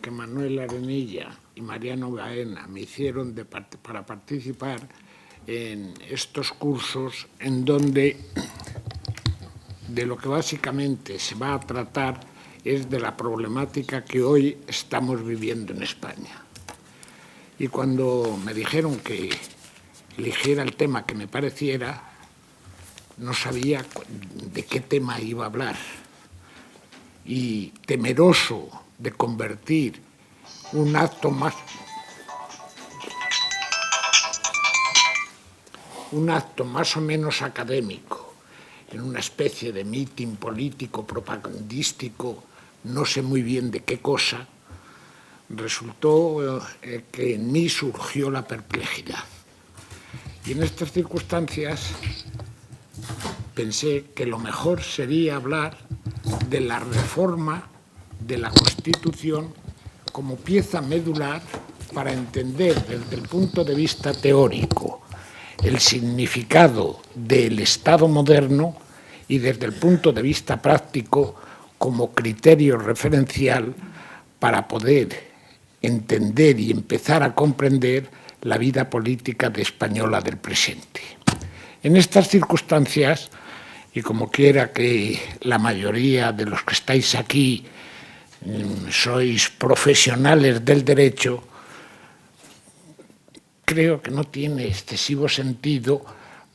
que Manuel Arenilla y Mariano Baena me hicieron para participar en estos cursos en donde de lo que básicamente se va a tratar es de la problemática que hoy estamos viviendo en España. Y cuando me dijeron que eligiera el tema que me pareciera, no sabía de qué tema iba a hablar. Y temeroso de convertir un acto más o menos académico en una especie de mitin político propagandístico, no sé muy bien de qué cosa, resultó que en mí surgió la perplejidad. Y en estas circunstancias pensé que lo mejor sería hablar de la reforma de la Constitución como pieza medular para entender desde el punto de vista teórico el significado del Estado moderno y desde el punto de vista práctico como criterio referencial para poder entender y empezar a comprender la vida política española del presente. En estas circunstancias, y como quiera que la mayoría de los que estáis aquí sois profesionales del derecho, creo que no tiene excesivo sentido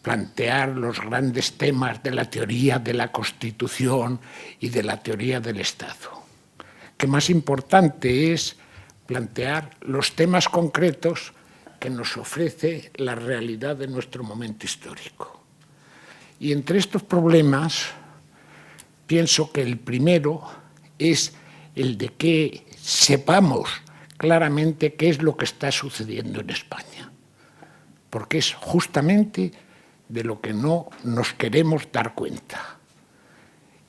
plantear los grandes temas de la teoría de la Constitución y de la teoría del Estado. Que más importante es plantear los temas concretos que nos ofrece la realidad de nuestro momento histórico. Y entre estos problemas, pienso que el primero es el de que sepamos claramente qué es lo que está sucediendo en España, porque es justamente de lo que no nos queremos dar cuenta.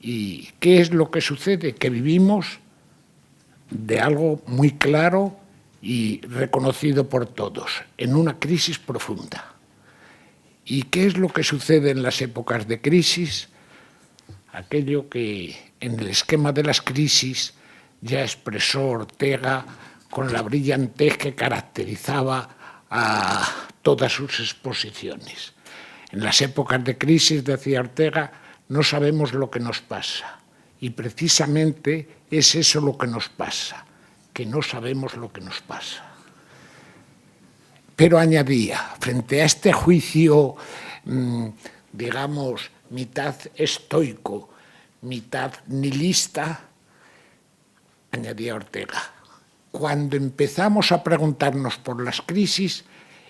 ¿Y qué es lo que sucede? Que vivimos de algo muy claro y reconocido por todos, en una crisis profunda. ¿Y qué es lo que sucede en las épocas de crisis? Aquello que en el esquema de las crisis ya expresó Ortega con la brillantez que caracterizaba a todas sus exposiciones. En las épocas de crisis, decía Ortega, no sabemos lo que nos pasa. Y precisamente es eso lo que nos pasa, que no sabemos lo que nos pasa. Pero añadía, frente a este juicio, digamos, mitad estoico, mitad nihilista, añadía Ortega, cuando empezamos a preguntarnos por las crisis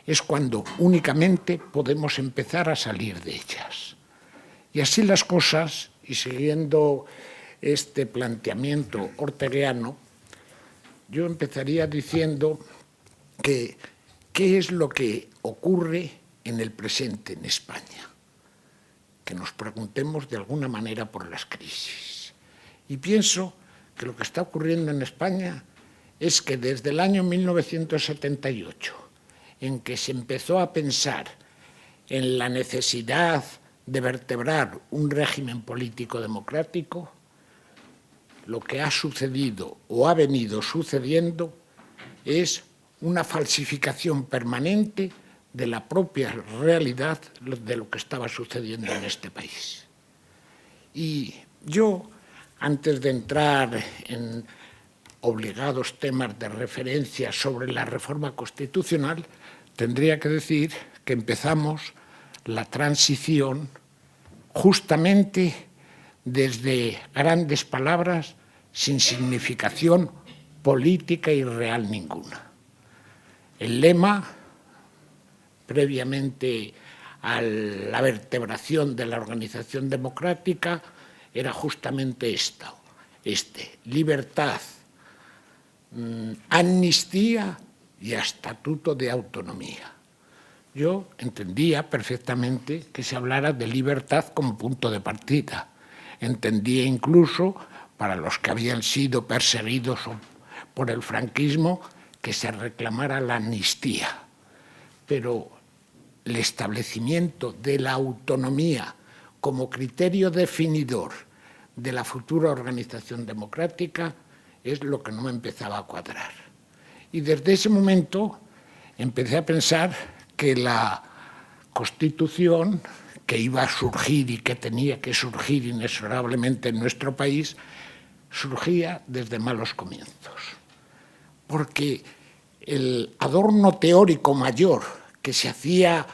es cuando únicamente podemos empezar a salir de ellas. Y así las cosas, y siguiendo este planteamiento orteguiano, yo empezaría diciendo que ¿qué es lo que ocurre en el presente en España? Que nos preguntemos de alguna manera por las crisis. Y pienso que lo que está ocurriendo en España es que desde el año 1978, en que se empezó a pensar en la necesidad de vertebrar un régimen político democrático, lo que ha sucedido o ha venido sucediendo es una falsificación permanente de la propia realidad de lo que estaba sucediendo en este país. Y yo, antes de entrar en obligados temas de referencia sobre la reforma constitucional, tendría que decir que empezamos la transición justamente desde grandes palabras sin significación política y real ninguna. El lema, previamente a la vertebración de la organización democrática, era justamente libertad, amnistía y estatuto de autonomía. Yo entendía perfectamente que se hablara de libertad como punto de partida. Entendía incluso, para los que habían sido perseguidos por el franquismo, que se reclamara la amnistía. Pero el establecimiento de la autonomía como criterio definidor de la futura organización democrática es lo que no me empezaba a cuadrar. Y desde ese momento empecé a pensar que la Constitución que iba a surgir y que tenía que surgir inexorablemente en nuestro país, surgía desde malos comienzos. Porque el adorno teórico mayor que se hacía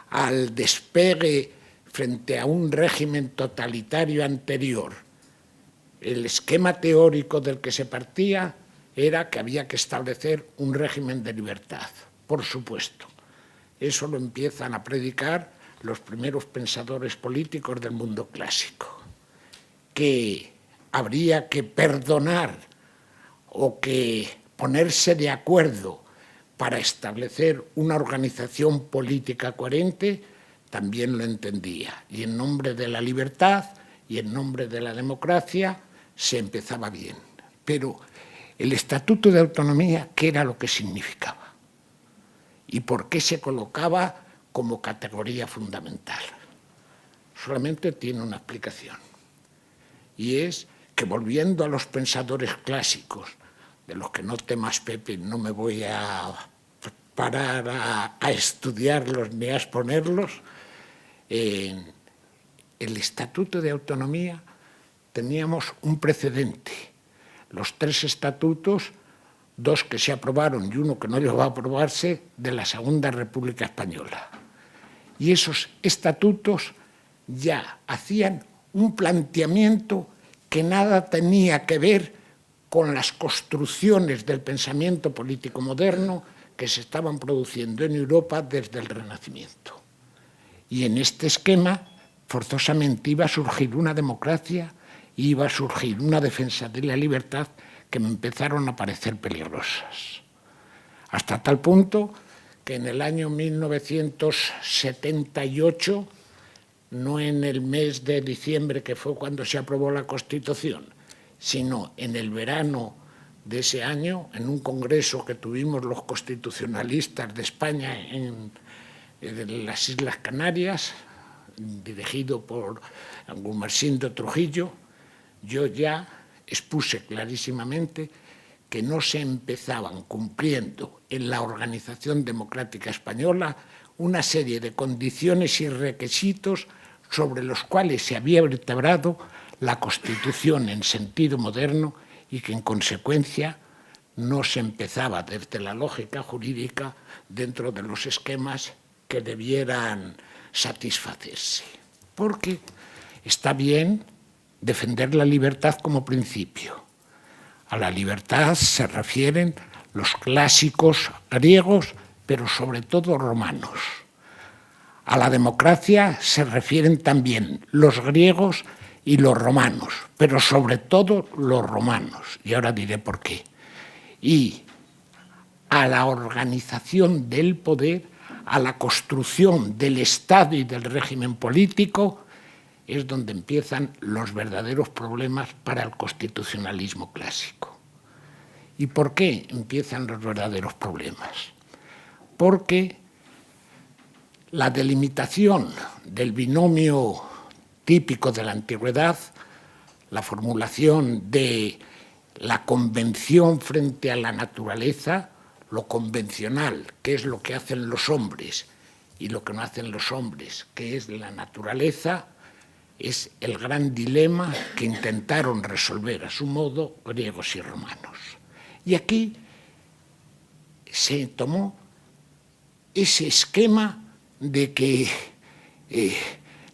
al despegue frente a un régimen totalitario anterior, el esquema teórico del que se partía era que había que establecer un régimen de libertad, por supuesto. Eso lo empiezan a predicar los primeros pensadores políticos del mundo clásico, que habría que perdonar o que ponerse de acuerdo para establecer una organización política coherente, también lo entendía. Y en nombre de la libertad y en nombre de la democracia se empezaba bien. Pero el Estatuto de Autonomía, ¿qué era lo que significaba? ¿Y por qué se colocaba como categoría fundamental? Solamente tiene una explicación. Y es que, volviendo a los pensadores clásicos, de los que no temas, Pepe, no me voy a parar a estudiarlos ni a exponerlos, en el Estatuto de Autonomía teníamos un precedente. Los 3 estatutos, 2 que se aprobaron y 1 que no llegó a aprobarse, de la Segunda República Española. Y esos estatutos ya hacían un planteamiento que nada tenía que ver con las construcciones del pensamiento político moderno que se estaban produciendo en Europa desde el Renacimiento. Y en este esquema, forzosamente iba a surgir una democracia, iba a surgir una defensa de la libertad que me empezaron a parecer peligrosas. Hasta tal punto que en el año 1978, no en el mes de diciembre, que fue cuando se aprobó la Constitución, sino en el verano de ese año, en un congreso que tuvimos los constitucionalistas de España en las Islas Canarias, dirigido por Gumersindo Trujillo, yo ya expuse clarísimamente que no se empezaban cumpliendo en la organización democrática española una serie de condiciones y requisitos sobre los cuales se había vertebrado la Constitución en sentido moderno y que, en consecuencia, no se empezaba desde la lógica jurídica dentro de los esquemas que debieran satisfacerse. Porque está bien defender la libertad como principio. A la libertad se refieren los clásicos griegos, pero sobre todo romanos. A la democracia se refieren también los griegos y los romanos, pero sobre todo los romanos, y ahora diré por qué. Y a la organización del poder, a la construcción del Estado y del régimen político, es donde empiezan los verdaderos problemas para el constitucionalismo clásico. ¿Y por qué empiezan los verdaderos problemas? Porque la delimitación del binomio típico de la antigüedad, la formulación de la convención frente a la naturaleza, lo convencional, que es lo que hacen los hombres, y lo que no hacen los hombres, que es la naturaleza, es el gran dilema que intentaron resolver a su modo griegos y romanos. Y aquí se tomó ese esquema de que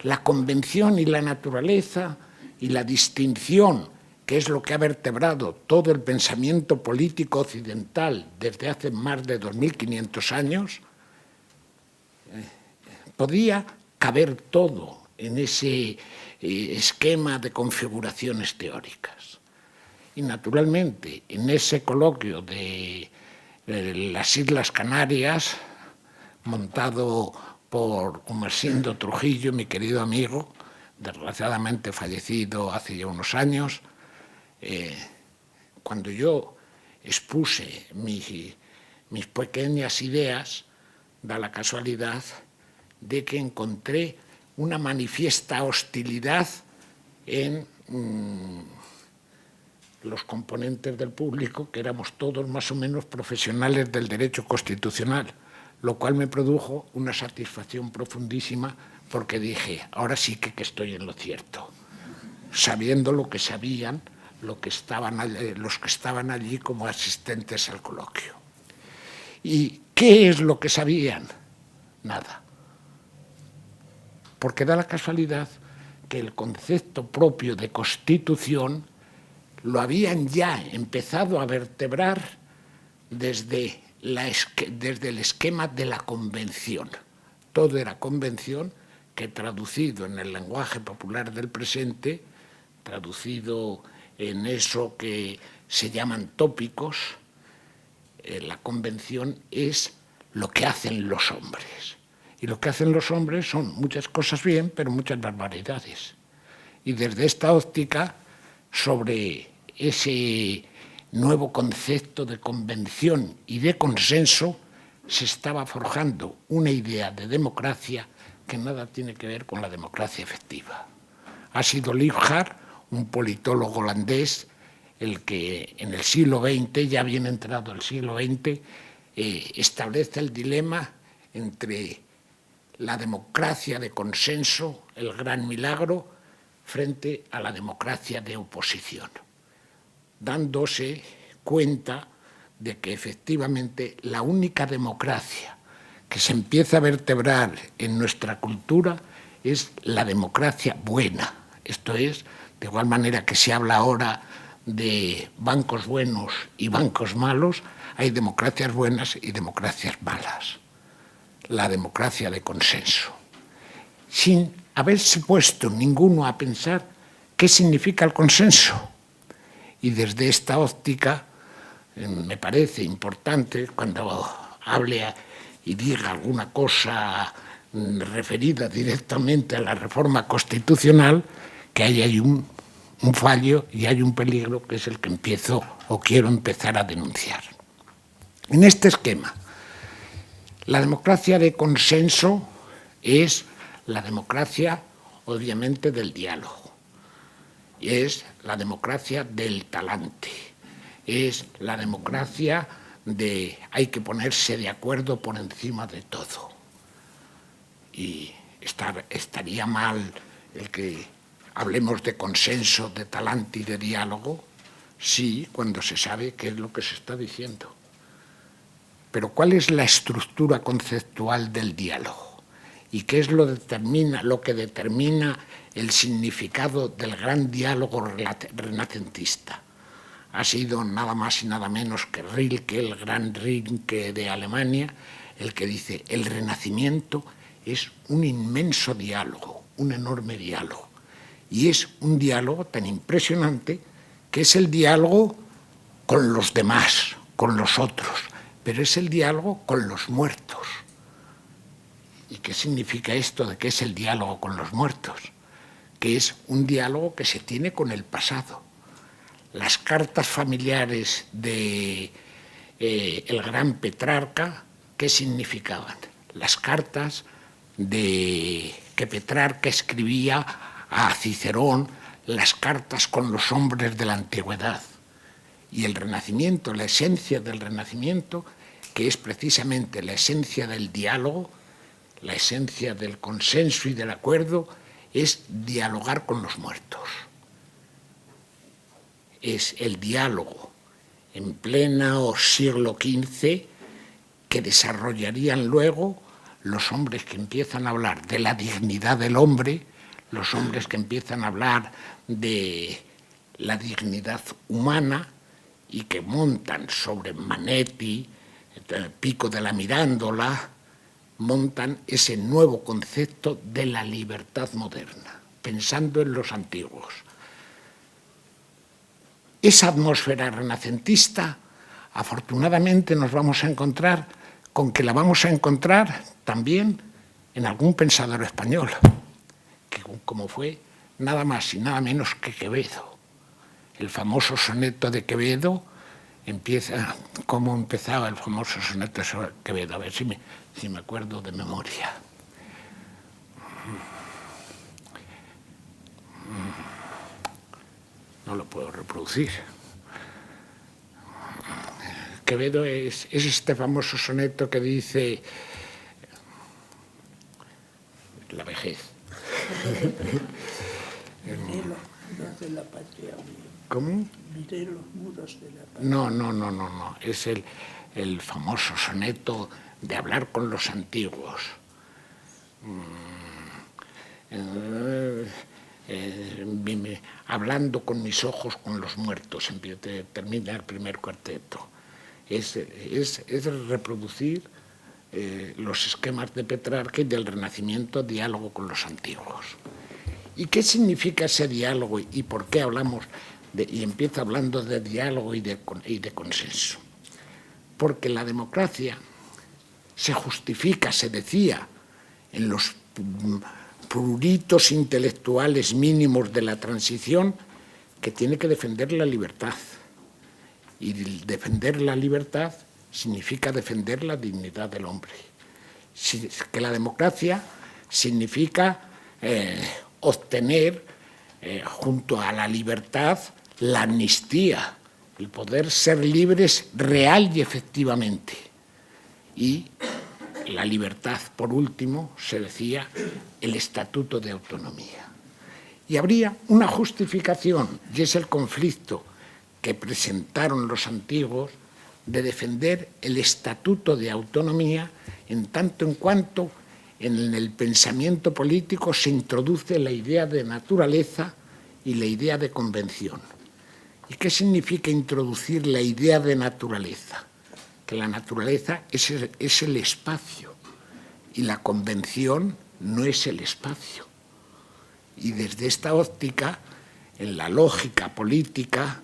la convención y la naturaleza y la distinción, que es lo que ha vertebrado todo el pensamiento político occidental desde hace más de 2500 años, podía caber todo en ese esquema de configuraciones teóricas. Y naturalmente, en ese coloquio de las Islas Canarias, montado por Gumersindo Trujillo, mi querido amigo, desgraciadamente fallecido hace ya unos años, cuando yo expuse mis pequeñas ideas, da la casualidad de que encontré una manifiesta hostilidad en los componentes del público, que éramos todos más o menos profesionales del derecho constitucional, lo cual me produjo una satisfacción profundísima porque dije, ahora sí que estoy en lo cierto, sabiendo lo que sabían los que estaban allí como asistentes al coloquio. ¿Y qué es lo que sabían? Nada. Porque da la casualidad que el concepto propio de Constitución lo habían ya empezado a vertebrar desde el esquema de la Convención. Todo era Convención, que traducido en el lenguaje popular del presente, traducido en eso que se llaman tópicos, la Convención es lo que hacen los hombres. Y lo que hacen los hombres son muchas cosas bien, pero muchas barbaridades. Y desde esta óptica, sobre ese nuevo concepto de convención y de consenso, se estaba forjando una idea de democracia que nada tiene que ver con la democracia efectiva. Ha sido Liebhardt, un politólogo holandés, el que en el siglo XX, ya bien entrado el siglo XX, establece el dilema entre la democracia de consenso, el gran milagro, frente a la democracia de oposición, dándose cuenta de que efectivamente la única democracia que se empieza a vertebrar en nuestra cultura es la democracia buena. Esto es, de igual manera que se habla ahora de bancos buenos y bancos malos, hay democracias buenas y democracias malas. La democracia de consenso. Sin haberse puesto ninguno a pensar qué significa el consenso. Y desde esta óptica me parece importante, cuando hable y diga alguna cosa referida directamente a la reforma constitucional, que ahí hay un fallo y hay un peligro, que es el que empiezo o quiero empezar a denunciar. En este esquema, la democracia de consenso es la democracia, obviamente, del diálogo. Es la democracia del talante. Es la democracia de hay que ponerse de acuerdo por encima de todo. Y estaría mal el que hablemos de consenso, de talante y de diálogo, sí, cuando se sabe qué es lo que se está diciendo. Pero ¿cuál es la estructura conceptual del diálogo? ¿Y qué es lo que determina el significado del gran diálogo renacentista? Ha sido nada más y nada menos que Rilke, el gran Rilke de Alemania, el que dice el Renacimiento es un inmenso diálogo, un enorme diálogo. Y es un diálogo tan impresionante que es el diálogo con los demás, con los otros, pero es el diálogo con los muertos. ¿Y qué significa esto de que es el diálogo con los muertos? Que es un diálogo que se tiene con el pasado. Las cartas familiares de el gran Petrarca, ¿qué significaban? Las cartas que Petrarca escribía a Cicerón, las cartas con los hombres de la antigüedad. Y el Renacimiento, la esencia del Renacimiento, que es precisamente la esencia del diálogo, la esencia del consenso y del acuerdo, es dialogar con los muertos. Es el diálogo en pleno siglo XV que desarrollarían luego los hombres que empiezan a hablar de la dignidad del hombre, los hombres que empiezan a hablar de la dignidad humana y que montan sobre Manetti, Pico de la Mirándola, montan ese nuevo concepto de la libertad moderna, pensando en los antiguos. Esa atmósfera renacentista, afortunadamente nos vamos a encontrar con que la vamos a encontrar también en algún pensador español, que como fue nada más y nada menos que Quevedo. El famoso soneto de Quevedo empieza, ¿cómo empezaba el famoso soneto de Quevedo? A ver si me acuerdo de memoria. No lo puedo reproducir. Quevedo es este famoso soneto que dice la vejez. Miré los muros de la patria mía. ¿Cómo? Miré los muros de la patria. No. Es el famoso soneto de hablar con los antiguos. Hablando con mis ojos con los muertos, termina el primer cuarteto. Es reproducir los esquemas de Petrarca y del Renacimiento, diálogo con los antiguos. ¿Y qué significa ese diálogo y por qué hablamos y empieza hablando de diálogo y de consenso? Porque la democracia se justifica, se decía, en los pruritos intelectuales mínimos de la transición, que tiene que defender la libertad. Y defender la libertad significa defender la dignidad del hombre. Que la democracia significa obtener, junto a la libertad, la amnistía, el poder ser libres real y efectivamente. Y la libertad, por último, se decía, el estatuto de autonomía. Y habría una justificación, y es el conflicto que presentaron los antiguos, de defender el estatuto de autonomía en tanto en cuanto en el pensamiento político se introduce la idea de naturaleza y la idea de convención. ¿Y qué significa introducir la idea de naturaleza? Que la naturaleza es el espacio y la convención no es el espacio. Y desde esta óptica, en la lógica política,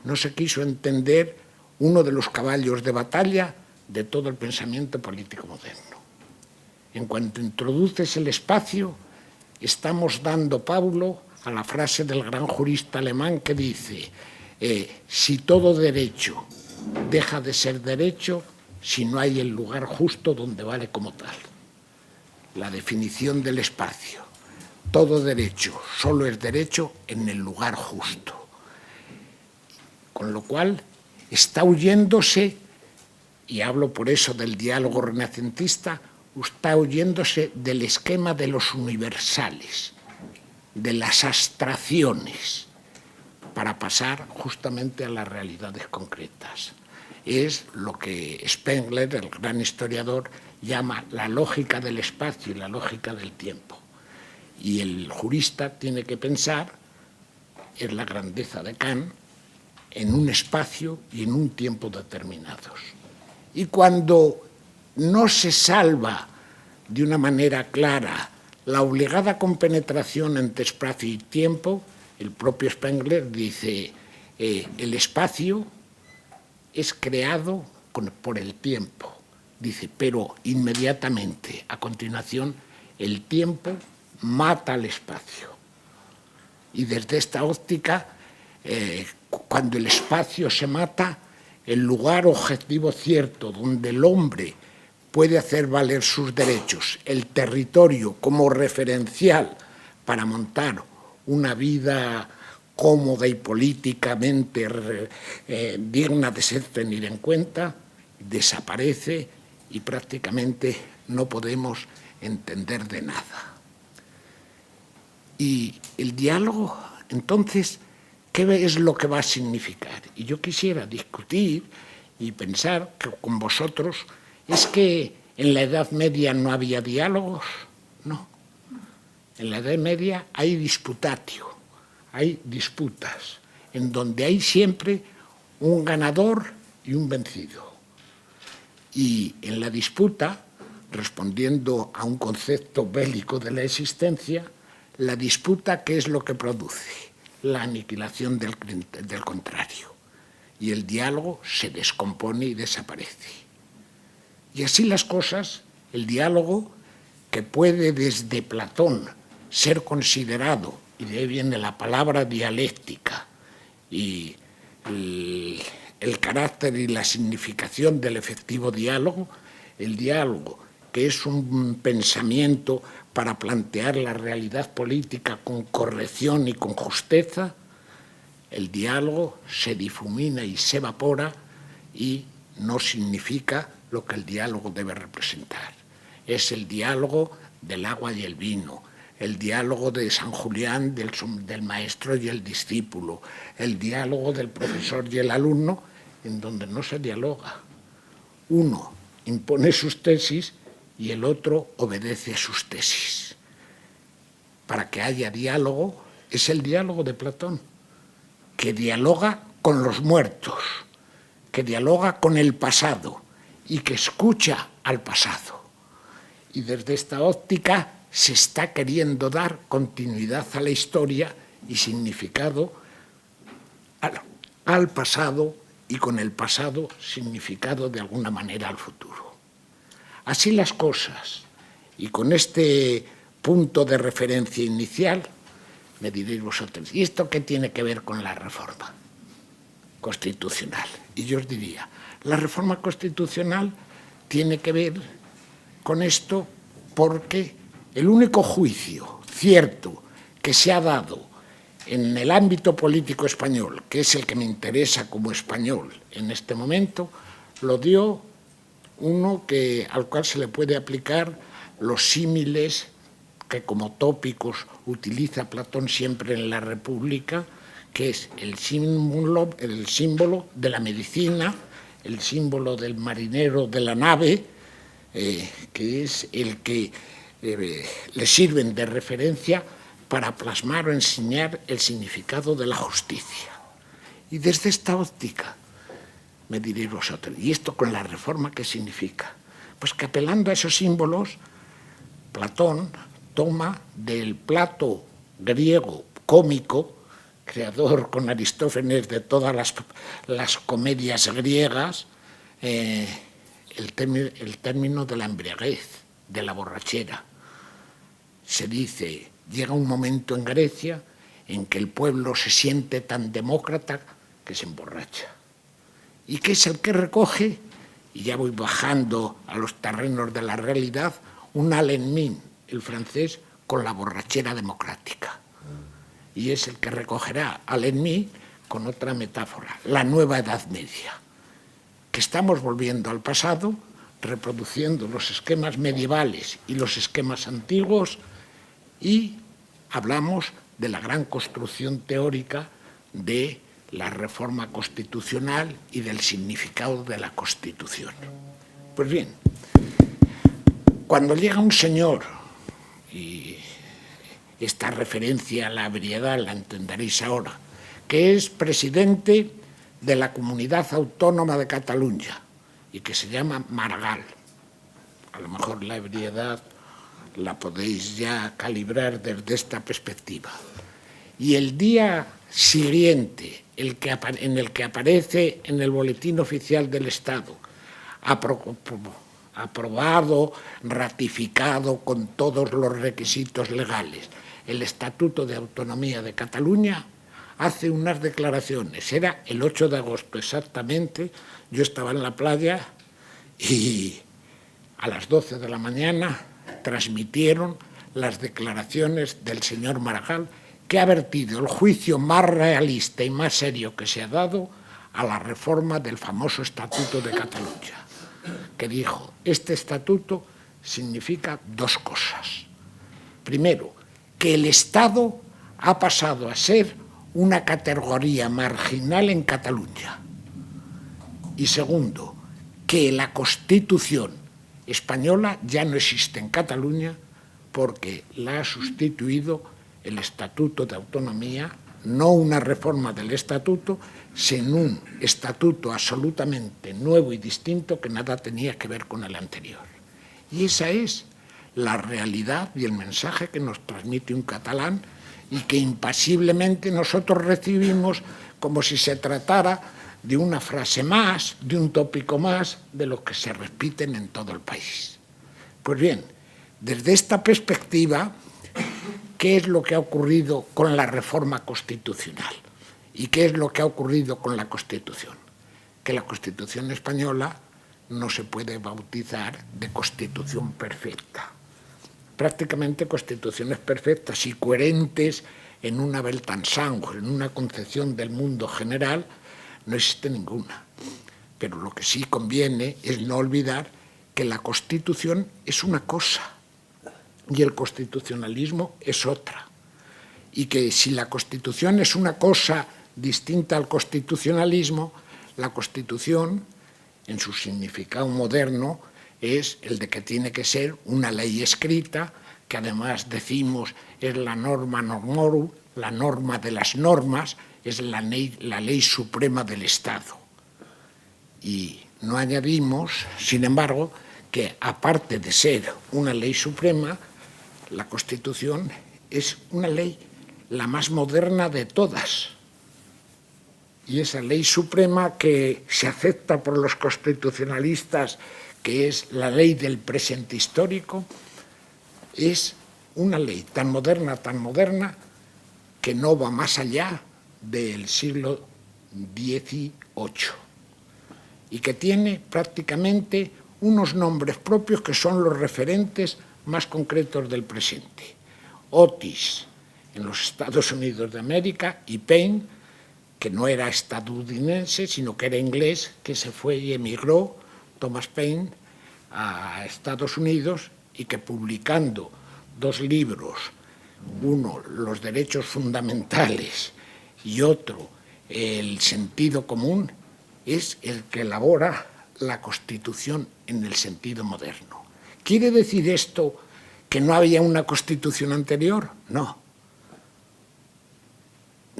no se quiso entender uno de los caballos de batalla de todo el pensamiento político moderno. En cuanto introduces el espacio, estamos dando Pablo a la frase del gran jurista alemán que dice: si todo derecho deja de ser derecho si no hay el lugar justo donde vale como tal. La definición del espacio. Todo derecho solo es derecho en el lugar justo. Con lo cual está huyéndose, y hablo por eso del diálogo renacentista, está huyéndose del esquema de los universales, de las abstracciones, para pasar justamente a las realidades concretas. Es lo que Spengler, el gran historiador, llama la lógica del espacio y la lógica del tiempo. Y el jurista tiene que pensar, es la grandeza de Kant, en un espacio y en un tiempo determinados. Y cuando no se salva de una manera clara la obligada compenetración entre espacio y tiempo, el propio Spengler dice, el espacio es creado por el tiempo. Dice, pero inmediatamente, a continuación, el tiempo mata al espacio. Y desde esta óptica, cuando el espacio se mata, el lugar objetivo cierto donde el hombre puede hacer valer sus derechos, el territorio como referencial para montar una vida cómoda y políticamente digna de ser tenida en cuenta, desaparece y prácticamente no podemos entender de nada. Y el diálogo, entonces, ¿qué es lo que va a significar? Y yo quisiera discutir y pensar que con vosotros es que en la Edad Media no había diálogos. No. En la Edad Media hay disputatio, hay disputas, en donde hay siempre un ganador y un vencido. Y en la disputa, respondiendo a un concepto bélico de la existencia, la disputa, ¿qué es lo que produce? La aniquilación del contrario. Y el diálogo se descompone y desaparece. Y así las cosas, el diálogo, que puede desde Platón ser considerado, y de ahí viene la palabra dialéctica, y el carácter y la significación del efectivo diálogo, el diálogo, que es un pensamiento para plantear la realidad política con corrección y con justeza, el diálogo se difumina y se evapora y no significa lo que el diálogo debe representar. Es el diálogo del agua y el vino, el diálogo de San Julián del maestro y el discípulo, el diálogo del profesor y el alumno, en donde no se dialoga. Uno impone sus tesis y el otro obedece a sus tesis. Para que haya diálogo, es el diálogo de Platón, que dialoga con los muertos, que dialoga con el pasado y que escucha al pasado. Y desde esta óptica se está queriendo dar continuidad a la historia y significado al pasado, y con el pasado significado de alguna manera al futuro. Así las cosas, y con este punto de referencia inicial, me diréis vosotros, ¿y esto qué tiene que ver con la reforma constitucional? Y yo os diría, la reforma constitucional tiene que ver con esto porque el único juicio cierto que se ha dado en el ámbito político español, que es el que me interesa como español en este momento, lo dio uno al cual se le puede aplicar los símiles que como tópicos utiliza Platón siempre en la República, que es el símbolo de la medicina, el símbolo del marinero de la nave, que es el que le sirven de referencia para plasmar o enseñar el significado de la justicia. Y desde esta óptica, me diréis vosotros, ¿y esto con la reforma qué significa? Pues que apelando a esos símbolos, Platón toma del Plato griego cómico, creador con Aristófanes de todas las comedias griegas, el término de la embriaguez, de la borrachera. Se dice, llega un momento en Grecia en que el pueblo se siente tan demócrata que se emborracha. ¿Y qué es el que recoge? Y ya voy bajando a los terrenos de la realidad, un Alain Min, el francés, con la borrachera democrática. Y es el que recogerá Alain Min con otra metáfora, la nueva Edad Media, que estamos volviendo al pasado, reproduciendo los esquemas medievales y los esquemas antiguos, y hablamos de la gran construcción teórica de la reforma constitucional y del significado de la Constitución. Pues bien, cuando llega un señor, y esta referencia a la ebriedad la entenderéis ahora, que es presidente de la Comunidad Autónoma de Cataluña y que se llama Maragall. A lo mejor la ebriedad la podéis ya calibrar desde esta perspectiva. Y el día siguiente, en el que aparece en el Boletín Oficial del Estado, aprobado, ratificado con todos los requisitos legales, el Estatuto de Autonomía de Cataluña, hace unas declaraciones. Era el 8 de agosto exactamente, yo estaba en la playa y a las 12 de la mañana transmitieron las declaraciones del señor Maragall, que ha vertido el juicio más realista y más serio que se ha dado a la reforma del famoso Estatuto de Cataluña, que dijo, este estatuto significa dos cosas. Primero, que el Estado ha pasado a ser una categoría marginal en Cataluña. Y segundo, que la Constitución española ya no existe en Cataluña porque la ha sustituido el Estatuto de Autonomía, no una reforma del Estatuto, sino un estatuto absolutamente nuevo y distinto que nada tenía que ver con el anterior. Y esa es la realidad y el mensaje que nos transmite un catalán y que impasiblemente nosotros recibimos como si se tratara de una frase más, de un tópico más, de los que se repiten en todo el país. Pues bien, desde esta perspectiva, ¿qué es lo que ha ocurrido con la reforma constitucional? ¿Y qué es lo que ha ocurrido con la Constitución? Que la Constitución española no se puede bautizar de Constitución perfecta. Prácticamente constituciones perfectas y coherentes en una Weltanschauung, en una concepción del mundo general, no existe ninguna. pero lo que sí conviene es no olvidar que la Constitución es una cosa y el constitucionalismo es otra. Y que si la Constitución es una cosa distinta al constitucionalismo, la Constitución, en su significado moderno, es el de que tiene que ser una ley escrita, que además decimos es la norma normorum, la norma de las normas, es la ley suprema del Estado. Y no añadimos, sin embargo, que aparte de ser una ley suprema, la Constitución es una ley la más moderna de todas. Y esa ley suprema que se acepta por los constitucionalistas, que es la ley del presente histórico, es una ley tan moderna, que no va más allá del siglo XVIII y que tiene prácticamente unos nombres propios que son los referentes más concretos del presente. Otis, en los Estados Unidos de América, y Paine, que no era estadounidense, sino que era inglés, que se fue y emigró, Thomas Paine, a Estados Unidos, y que publicando 2 libros, uno, Los derechos fundamentales, y otro, El sentido común, es el que elabora la Constitución en el sentido moderno. ¿Quiere decir esto que no había una Constitución anterior? No.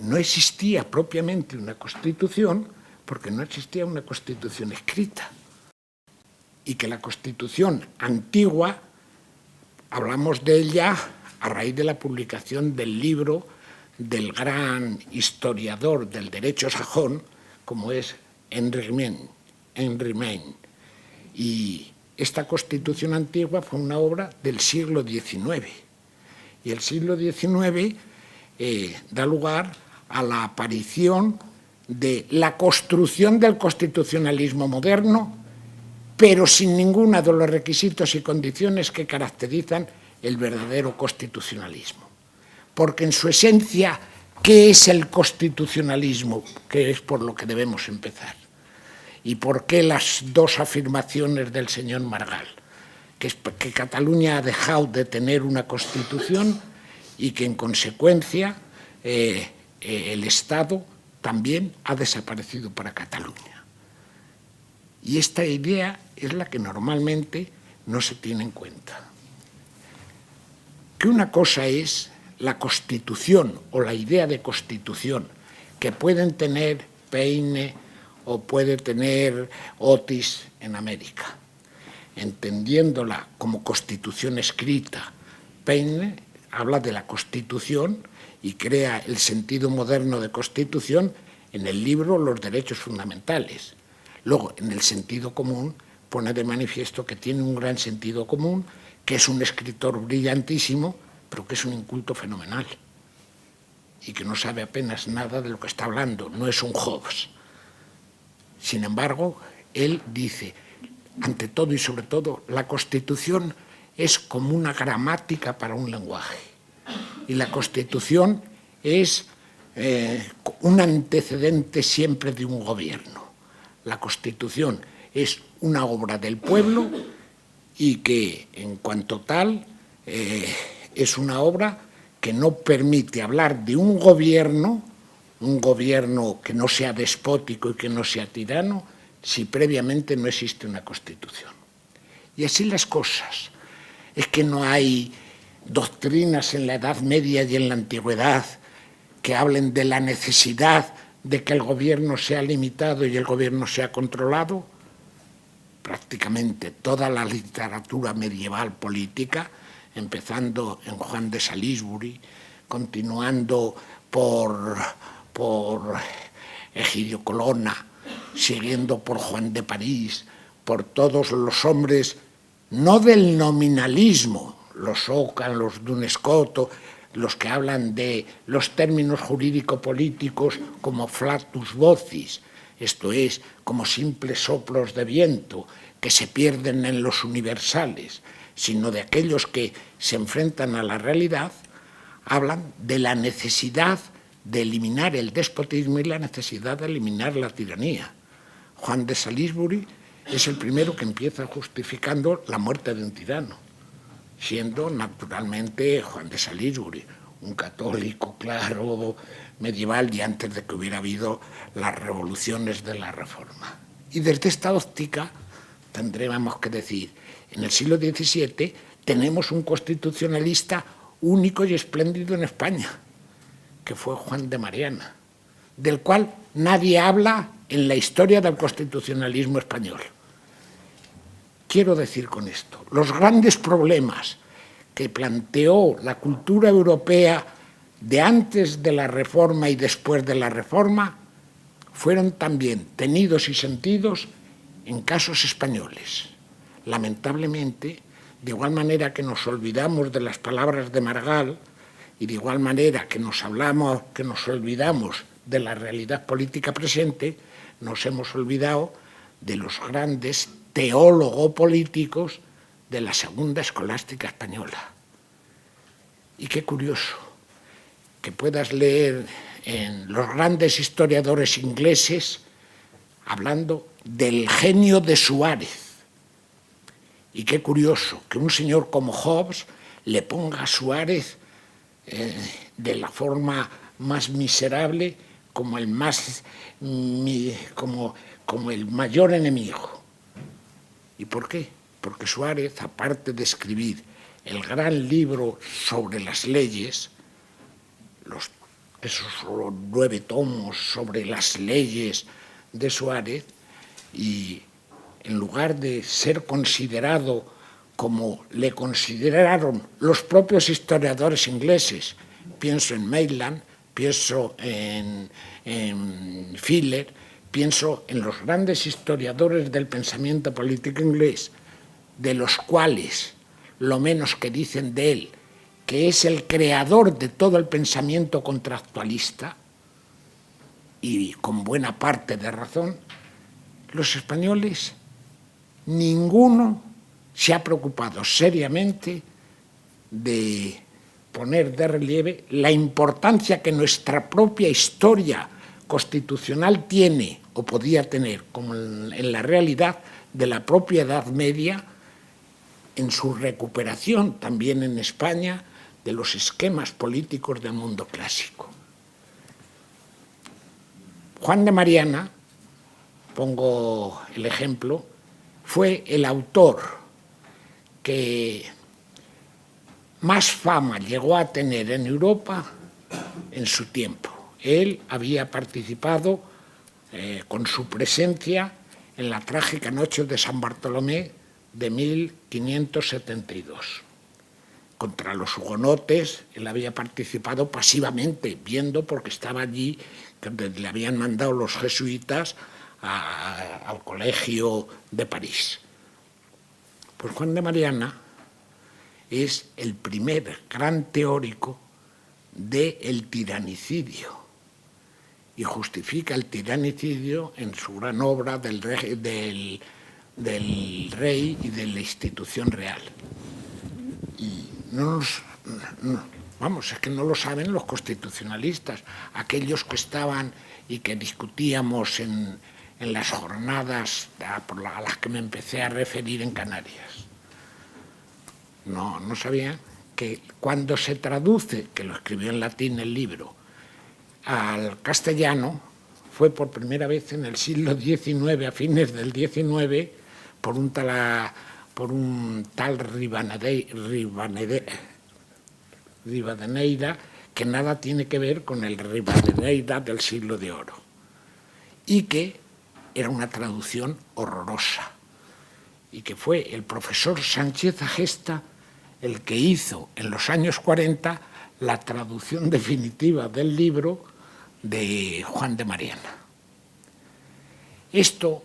No existía propiamente una Constitución porque no existía una Constitución escrita. Y que la Constitución antigua, hablamos de ella a raíz de la publicación del libro del gran historiador del derecho sajón, como es Henry Maine. Y esta Constitución antigua fue una obra del siglo XIX. Y el siglo XIX da lugar a la aparición de la construcción del constitucionalismo moderno, pero sin ninguno de los requisitos y condiciones que caracterizan el verdadero constitucionalismo. Porque en su esencia, ¿qué es el constitucionalismo? Que es por lo que debemos empezar. ¿Y por qué las 2 afirmaciones del señor Maragall? Que Cataluña ha dejado de tener una Constitución y que, en consecuencia, el Estado también ha desaparecido para Cataluña. Y esta idea es la que normalmente no se tiene en cuenta. Que una cosa es la Constitución o la idea de Constitución que pueden tener Paine o puede tener Otis en América, entendiéndola como Constitución escrita. Paine habla de la Constitución y crea el sentido moderno de Constitución en el libro Los derechos fundamentales. Luego, en el sentido común, pone de manifiesto que tiene un gran sentido común, que es un escritor brillantísimo, pero que es un inculto fenomenal y que no sabe apenas nada de lo que está hablando, no es un Hobbes. Sin embargo, él dice, ante todo y sobre todo, la Constitución es como una gramática para un lenguaje. Y la Constitución es un antecedente siempre de un gobierno. La Constitución es una obra del pueblo y que, en cuanto tal, es una obra que no permite hablar de un gobierno que no sea despótico y que no sea tirano, si previamente no existe una Constitución. Y así las cosas. Es que no hay doctrinas en la Edad Media y en la Antigüedad que hablen de la necesidad de que el gobierno sea limitado y el gobierno sea controlado. Prácticamente toda la literatura medieval política, empezando en Juan de Salisbury, continuando por Egidio Colonna, siguiendo por Juan de París, por todos los hombres, no del nominalismo, los Ockham, los Duns Scotus, los que hablan de los términos jurídico-políticos como flatus vocis, esto es, como simples soplos de viento que se pierden en los universales, sino de aquellos que se enfrentan a la realidad, hablan de la necesidad de eliminar el despotismo y la necesidad de eliminar la tiranía. Juan de Salisbury es el primero que empieza justificando la muerte de un tirano, siendo naturalmente Juan de Salisbury un católico claro, medieval, y antes de que hubiera habido las revoluciones de la Reforma. Y desde esta óptica tendremos que decir, en el siglo XVII tenemos un constitucionalista único y espléndido en España, que fue Juan de Mariana, del cual nadie habla en la historia del constitucionalismo español. Quiero decir con esto, los grandes problemas que planteó la cultura europea de antes de la Reforma y después de la Reforma fueron también tenidos y sentidos en casos españoles. Lamentablemente, de igual manera que nos olvidamos de las palabras de Margall y de igual manera que nos olvidamos de la realidad política presente, nos hemos olvidado de los grandes teólogos políticos de la segunda escolástica española. Y qué curioso que puedas leer en los grandes historiadores ingleses hablando del genio de Suárez. Y qué curioso que un señor como Hobbes le ponga a Suárez de la forma más miserable como el mayor enemigo. ¿Y por qué? Porque Suárez, aparte de escribir el gran libro sobre las leyes, esos 9 tomos sobre las leyes de Suárez, y en lugar de ser considerado como le consideraron los propios historiadores ingleses, pienso en Maitland, pienso en Fuller, pienso en los grandes historiadores del pensamiento político inglés, de los cuales lo menos que dicen de él, que es el creador de todo el pensamiento contractualista, y con buena parte de razón, los españoles, ninguno se ha preocupado seriamente de poner de relieve la importancia que nuestra propia historia constitucional tiene o podía tener, como en la realidad de la propia Edad Media, en su recuperación también en España de los esquemas políticos del mundo clásico. Juan de Mariana, pongo el ejemplo, fue el autor que más fama llegó a tener en Europa en su tiempo. Él había participado con su presencia en la trágica noche de San Bartolomé de 1572. Contra los hugonotes, él había participado pasivamente, viendo porque estaba allí, que le habían mandado los jesuitas al colegio de París. Pues Juan de Mariana es el primer gran teórico del tiranicidio y justifica el tiranicidio en su gran obra del rey y de la institución real. Y es que no lo saben los constitucionalistas, aquellos que estaban y que discutíamos en las jornadas a las que me empecé a referir en Canarias. No sabían que cuando se traduce, que lo escribió en latín el libro, al castellano, fue por primera vez en el siglo XIX, a fines del XIX, por un tal Rivadeneira, que nada tiene que ver con el Rivadeneira del siglo de oro, y que era una traducción horrorosa, y que fue el profesor Sánchez Agesta el que hizo en los años 40 la traducción definitiva del libro de Juan de Mariana. Esto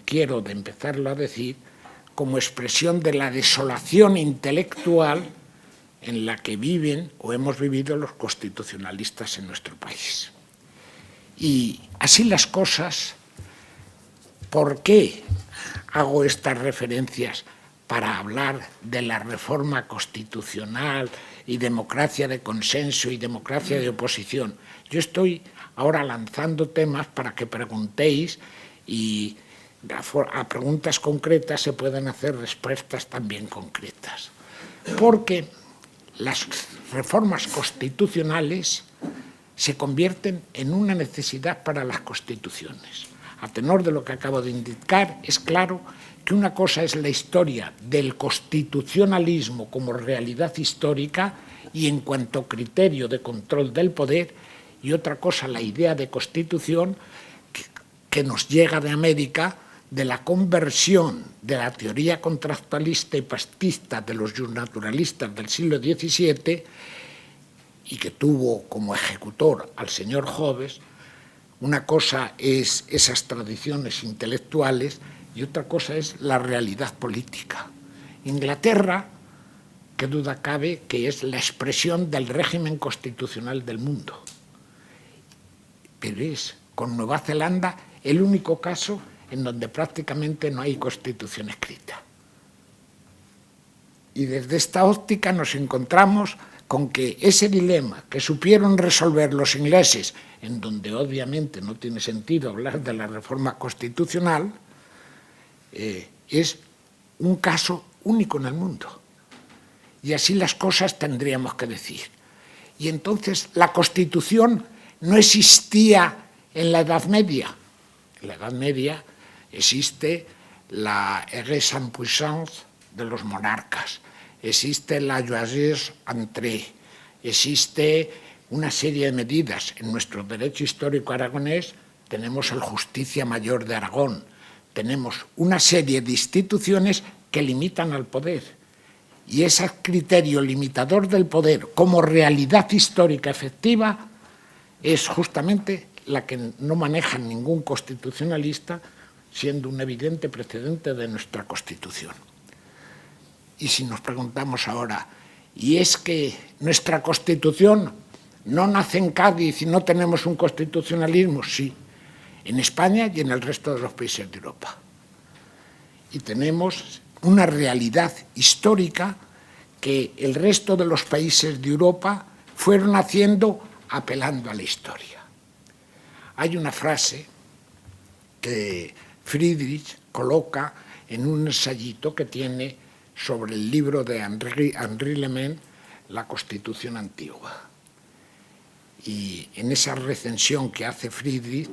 quiero de empezarlo a decir como expresión de la desolación intelectual en la que viven o hemos vivido los constitucionalistas en nuestro país. Y así las cosas, ¿por qué hago estas referencias para hablar de la reforma constitucional y democracia de consenso y democracia de oposición. Yo estoy ahora lanzando temas para que preguntéis y a preguntas concretas se pueden hacer respuestas también concretas. Porque las reformas constitucionales se convierten en una necesidad para las constituciones. A tenor de lo que acabo de indicar, es claro que una cosa es la historia del constitucionalismo como realidad histórica y en cuanto a criterio de control del poder, y otra cosa la idea de constitución que nos llega de América, de la conversión de la teoría contractualista y pactista de los naturalistas del siglo XVII y que tuvo como ejecutor al señor Hobbes. Una cosa es esas tradiciones intelectuales y otra cosa es la realidad política. Inglaterra, qué duda cabe, que es la expresión del régimen constitucional del mundo. Pero es, con Nueva Zelanda, el único caso en donde prácticamente no hay constitución escrita. Y desde esta óptica nos encontramos con que ese dilema que supieron resolver los ingleses, en donde obviamente no tiene sentido hablar de la reforma constitucional, es un caso único en el mundo. Y así las cosas tendríamos que decir. Y entonces la Constitución no existía en la Edad Media. En la Edad Media existe la aiguë sans puissance de los monarcas, existe la joyeuse entrée, existe una serie de medidas. En nuestro derecho histórico aragonés tenemos el Justicia Mayor de Aragón, tenemos una serie de instituciones que limitan al poder. Y ese criterio limitador del poder como realidad histórica efectiva es justamente la que no maneja ningún constitucionalista, siendo un evidente precedente de nuestra Constitución. Y si nos preguntamos ahora, ¿y es que nuestra Constitución no nace en Cádiz y no tenemos un constitucionalismo? Sí, en España y en el resto de los países de Europa. Y tenemos una realidad histórica que el resto de los países de Europa fueron haciendo apelando a la historia. Hay una frase que Friedrich coloca en un ensayito que tiene sobre el libro de Henri Lehmann, La Constitución Antigua. Y en esa recensión que hace Friedrich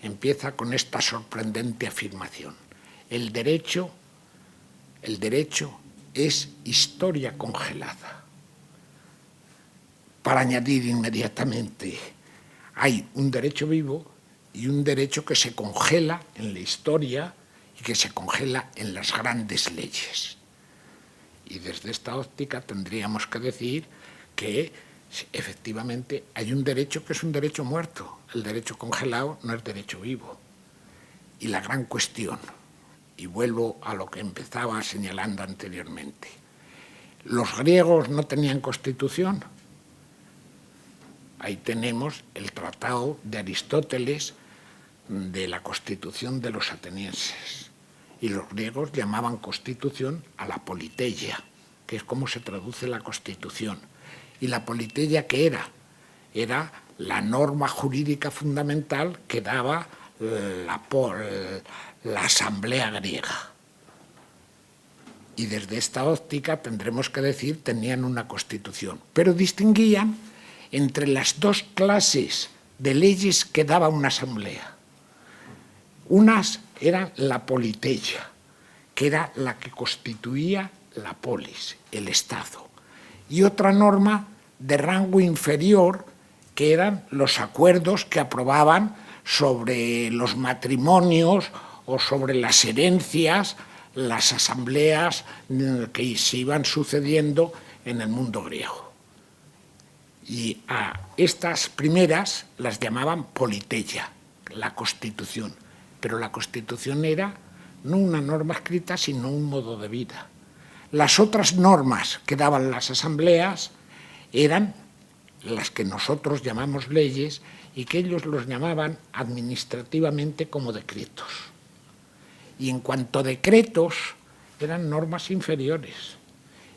empieza con esta sorprendente afirmación. El derecho es historia congelada. Para añadir inmediatamente, hay un derecho vivo y un derecho que se congela en la historia y que se congela en las grandes leyes. Y desde esta óptica tendríamos que decir que efectivamente hay un derecho que es un derecho muerto. El derecho congelado no es derecho vivo. Y la gran cuestión, y vuelvo a lo que empezaba señalando anteriormente, ¿los griegos no tenían constitución? Ahí tenemos el tratado de Aristóteles de la constitución de los atenienses. Y los griegos llamaban constitución a la politeia, que es como se traduce la constitución. ¿Y la politeia qué era? Era la norma jurídica fundamental que daba la asamblea griega. Y desde esta óptica tendremos que decir tenían una constitución, pero distinguían entre las dos clases de leyes que daba una asamblea. Unas eran la politeia, que era la que constituía la polis, el Estado, y otra norma de rango inferior, que eran los acuerdos que aprobaban sobre los matrimonios o sobre las herencias, las asambleas que se iban sucediendo en el mundo griego. Y a estas primeras las llamaban politeia, la Constitución. Pero la Constitución era no una norma escrita, sino un modo de vida. Las otras normas que daban las asambleas eran las que nosotros llamamos leyes y que ellos los llamaban administrativamente como decretos. Y en cuanto a decretos, eran normas inferiores.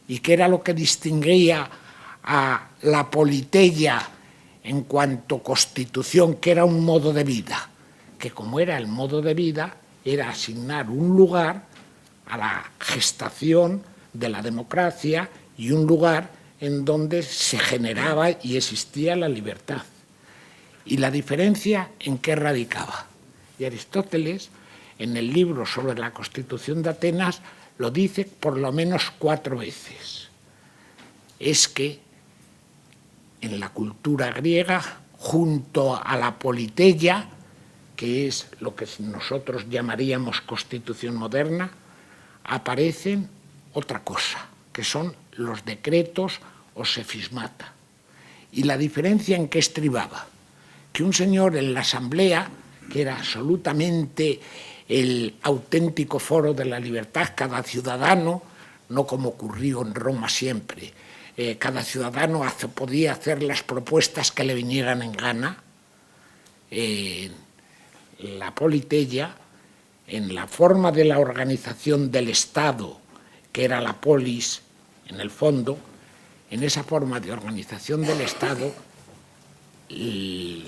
¿Y qué era lo que distinguía a la politeia en cuanto a constitución, que era un modo de vida? Que como era el modo de vida, era asignar un lugar a la gestación de la democracia y un lugar en donde se generaba y existía la libertad. ¿Y la diferencia en qué radicaba? Y Aristóteles, en el libro sobre la Constitución de Atenas, lo dice por lo menos 4 veces. Es que en la cultura griega, junto a la politeia, que es lo que nosotros llamaríamos constitución moderna, aparecen otra cosa, que son los decretos o sefismata. Y la diferencia en qué estribaba, que un señor en la asamblea, que era absolutamente el auténtico foro de la libertad, cada ciudadano, no como ocurrió en Roma siempre, cada ciudadano podía hacer las propuestas que le vinieran en gana. La politeia, en la forma de la organización del Estado, que era la polis, en el fondo, en esa forma de organización del Estado, el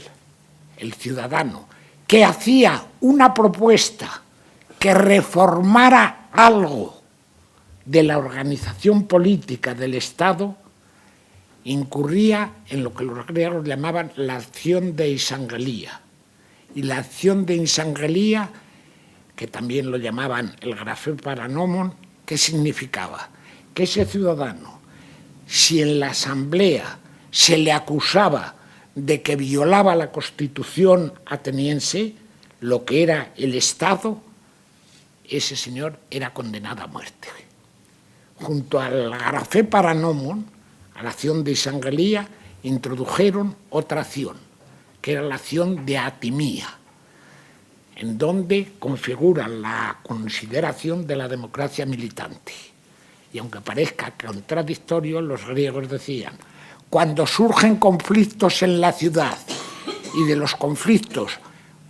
ciudadano que hacía una propuesta que reformara algo de la organización política del Estado, incurría en lo que los griegos llamaban la acción de isangelía. Y la acción de isangelía, que también lo llamaban el grafé paranomon, ¿qué significaba? Que ese ciudadano, si en la asamblea se le acusaba de que violaba la Constitución ateniense, lo que era el Estado, ese señor era condenado a muerte. Junto al grafé paranomon, a la acción de isangelía, introdujeron otra acción, que era la acción de atimía, en donde configura la consideración de la democracia militante. Y aunque parezca contradictorio, los griegos decían: cuando surgen conflictos en la ciudad y de los conflictos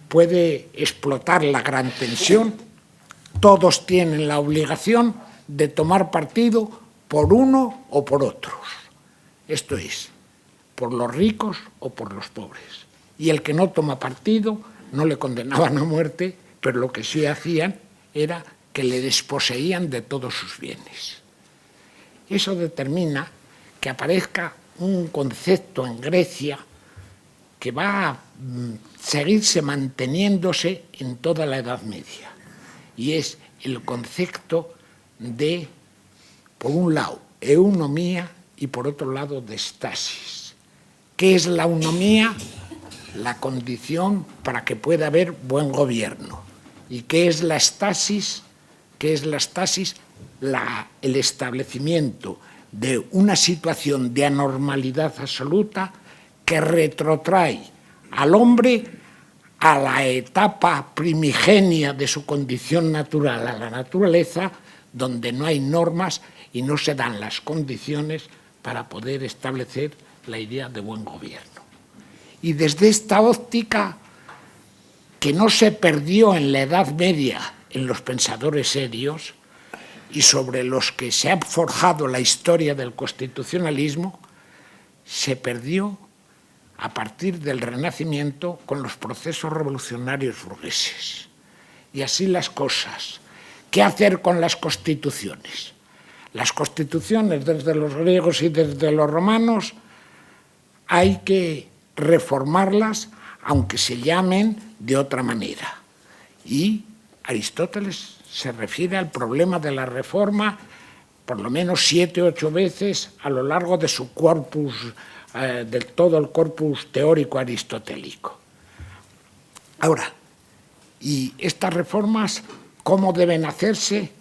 puede explotar la gran tensión, todos tienen la obligación de tomar partido por uno o por otros. Esto es, por los ricos o por los pobres. Y el que no toma partido no le condenaban a muerte, pero lo que sí hacían era que le desposeían de todos sus bienes. Eso determina que aparezca un concepto en Grecia que va a seguirse manteniéndose en toda la Edad Media, y es el concepto de, por un lado, eunomía y por otro lado, de estasis. ¿Qué es la eunomía? La condición para que pueda haber buen gobierno. ¿Y qué es la estasis? ¿Qué es la estasis? El establecimiento de una situación de anormalidad absoluta que retrotrae al hombre a la etapa primigenia de su condición natural, a la naturaleza, donde no hay normas y no se dan las condiciones para poder establecer la idea de buen gobierno. Y desde esta óptica, que no se perdió en la Edad Media en los pensadores serios y sobre los que se ha forjado la historia del constitucionalismo, se perdió a partir del Renacimiento con los procesos revolucionarios burgueses. Y así las cosas. ¿Qué hacer con las constituciones? Las constituciones, desde los griegos y desde los romanos, hay que reformarlas, aunque se llamen de otra manera. Y Aristóteles se refiere al problema de la reforma por lo menos 7 u 8 veces a lo largo de su corpus, de todo el corpus teórico aristotélico. Ahora, ¿y estas reformas cómo deben hacerse?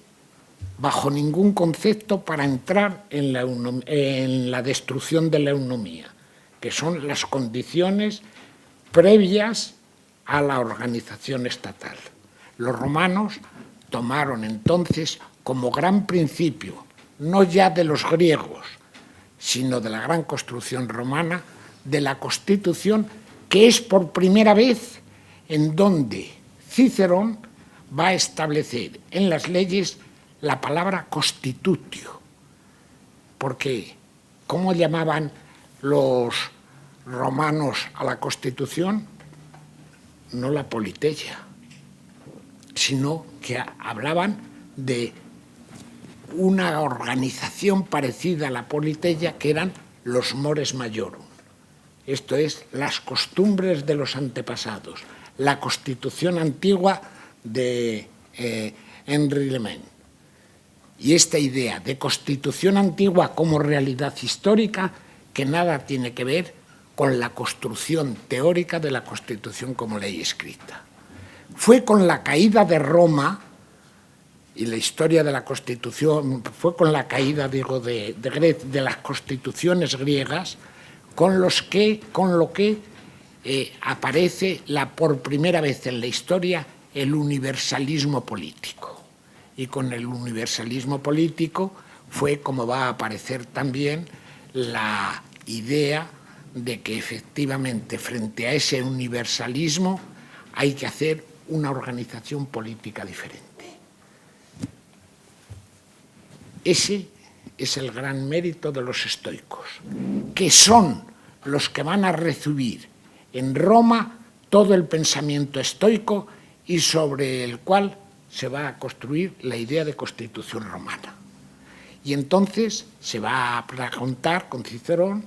Bajo ningún concepto para entrar en la destrucción de la eunomía, que son las condiciones previas a la organización estatal. Los romanos tomaron entonces como gran principio, no ya de los griegos, sino de la gran construcción romana, de la Constitución, que es por primera vez en donde Cicerón va a establecer en las leyes la palabra constitutio, porque ¿cómo llamaban los romanos a la Constitución? No la politeia, sino que hablaban de una organización parecida a la politeia, que eran los mores maiorum. Esto es, las costumbres de los antepasados, la Constitución antigua de Henri Lemaine. Y esta idea de Constitución antigua como realidad histórica, que nada tiene que ver con la construcción teórica de la Constitución como ley escrita. Fue con la caída de Roma, y la historia de la Constitución, fue con la caída, digo, de las constituciones griegas, con lo que aparece por primera vez en la historia el universalismo político. Y con el universalismo político fue como va a aparecer también la idea de que efectivamente frente a ese universalismo hay que hacer una organización política diferente. Ese es el gran mérito de los estoicos, que son los que van a recibir en Roma todo el pensamiento estoico y sobre el cual se va a construir la idea de constitución romana. Y entonces se va a preguntar con Cicerón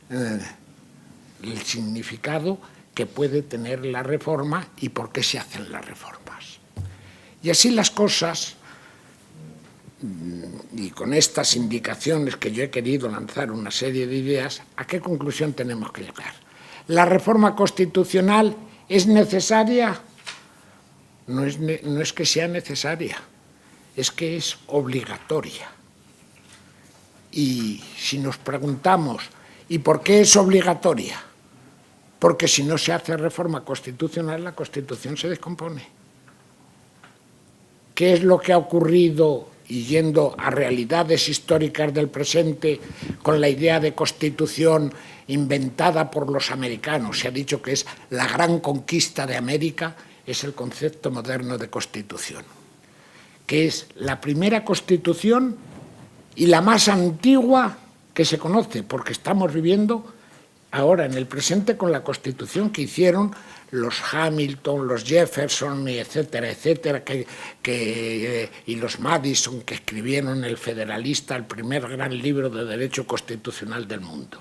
el significado que puede tener la reforma y por qué se hacen las reformas. Y así las cosas, y con estas indicaciones que yo he querido lanzar una serie de ideas, ¿a qué conclusión tenemos que llegar? ¿La reforma constitucional es necesaria? No es que sea necesaria, es que es obligatoria. Y si nos preguntamos, ¿y por qué es obligatoria? Porque si no se hace reforma constitucional, la Constitución se descompone. ¿Qué es lo que ha ocurrido, y yendo a realidades históricas del presente, con la idea de Constitución inventada por los americanos? Se ha dicho que es la gran conquista de América, es el concepto moderno de Constitución, que es la primera Constitución y la más antigua que se conoce, porque estamos viviendo ahora en el presente con la Constitución que hicieron los Hamilton, los Jefferson, etcétera, etcétera, y los Madison, que escribieron El Federalista, el primer gran libro de derecho constitucional del mundo.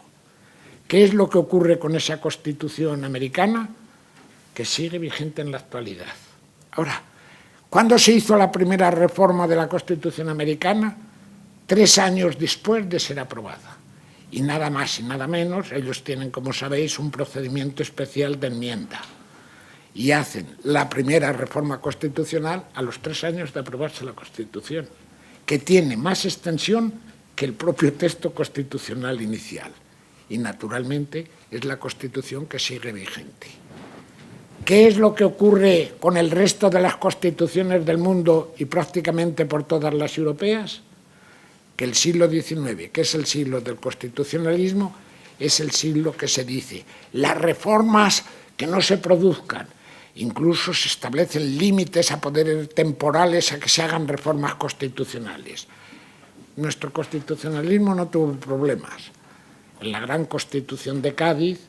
¿Qué es lo que ocurre con esa Constitución americana? Que sigue vigente en la actualidad. Ahora, ¿cuándo se hizo la primera reforma de la Constitución americana? 3 años después de ser aprobada. Y nada más y nada menos, ellos tienen, como sabéis, un procedimiento especial de enmienda. Y hacen la primera reforma constitucional a los 3 años de aprobarse la Constitución, que tiene más extensión que el propio texto constitucional inicial. Y, naturalmente, es la Constitución que sigue vigente. ¿Qué es lo que ocurre con el resto de las constituciones del mundo y prácticamente por todas las europeas? Que el siglo XIX, que es el siglo del constitucionalismo, es el siglo que se dice las reformas que no se produzcan. Incluso se establecen límites a poderes temporales a que se hagan reformas constitucionales. Nuestro constitucionalismo no tuvo problemas. En la gran Constitución de Cádiz,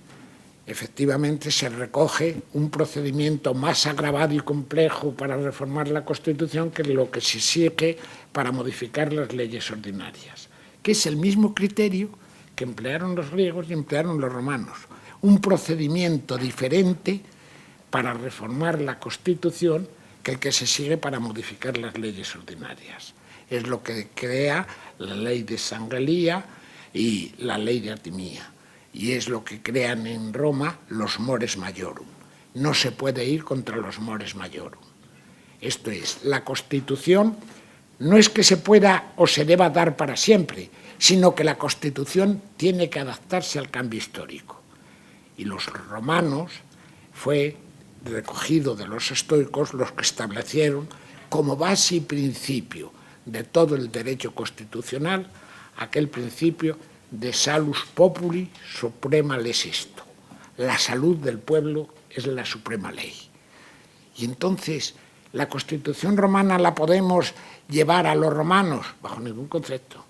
efectivamente, se recoge un procedimiento más agravado y complejo para reformar la Constitución que lo que se sigue para modificar las leyes ordinarias, que es el mismo criterio que emplearon los griegos y emplearon los romanos. Un procedimiento diferente para reformar la Constitución que el que se sigue para modificar las leyes ordinarias. Es lo que crea la ley de Sangalía y la ley de Atimía. Y es lo que crean en Roma los mores maiorum. No se puede ir contra los mores maiorum. Esto es, la Constitución no es que se pueda o se deba dar para siempre, sino que la Constitución tiene que adaptarse al cambio histórico. Y los romanos fue recogido de los estoicos los que establecieron como base y principio de todo el derecho constitucional aquel principio de salus populi suprema lex esto. La salud del pueblo es la suprema ley. Y entonces la Constitución romana la podemos llevar a los romanos? Bajo ningún concepto.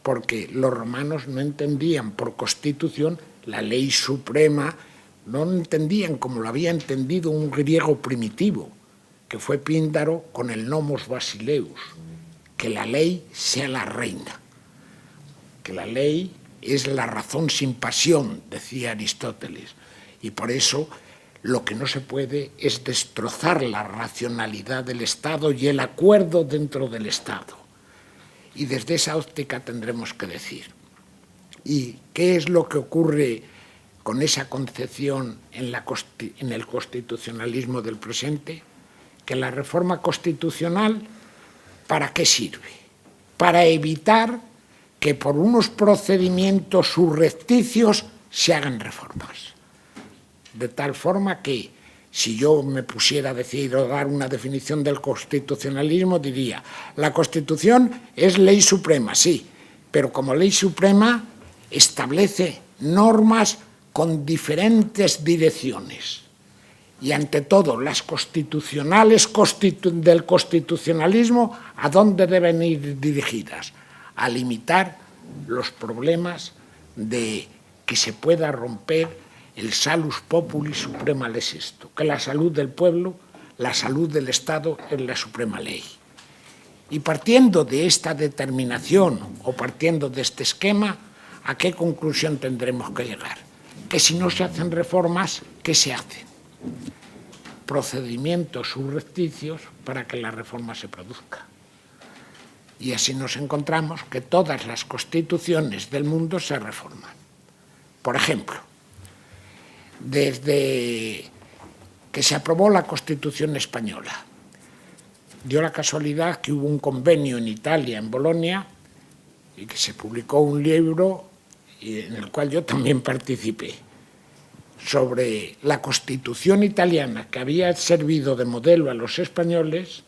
Porque los romanos no entendían por constitución la ley suprema, no entendían como lo había entendido un griego primitivo, que fue Píndaro con el nomos basileus, que la ley sea la reina, que la ley es la razón sin pasión, decía Aristóteles, y por eso lo que no se puede es destrozar la racionalidad del Estado y el acuerdo dentro del Estado. Y desde esa óptica tendremos que decir, ¿y qué es lo que ocurre con esa concepción en el constitucionalismo del presente? Que la reforma constitucional, ¿para qué sirve? Para evitar que por unos procedimientos subrepticios se hagan reformas. De tal forma que, si yo me pusiera a decir o dar una definición del constitucionalismo, diría, la Constitución es ley suprema, sí, pero como ley suprema establece normas con diferentes direcciones. Y ante todo, las constitucionales del constitucionalismo, ¿a dónde deben ir dirigidas? A limitar los problemas de que se pueda romper el salus populi suprema lex esto, que la salud del pueblo, la salud del Estado es la suprema ley. Y partiendo de esta determinación o partiendo de este esquema, ¿a qué conclusión tendremos que llegar? Que si no se hacen reformas, ¿qué se hacen? Procedimientos subrepticios para que la reforma se produzca. Y así nos encontramos que todas las constituciones del mundo se reforman. Por ejemplo, desde que se aprobó la Constitución española, dio la casualidad que hubo un convenio en Italia, en Bolonia, y que se publicó un libro en el cual yo también participé, sobre la Constitución italiana que había servido de modelo a los españoles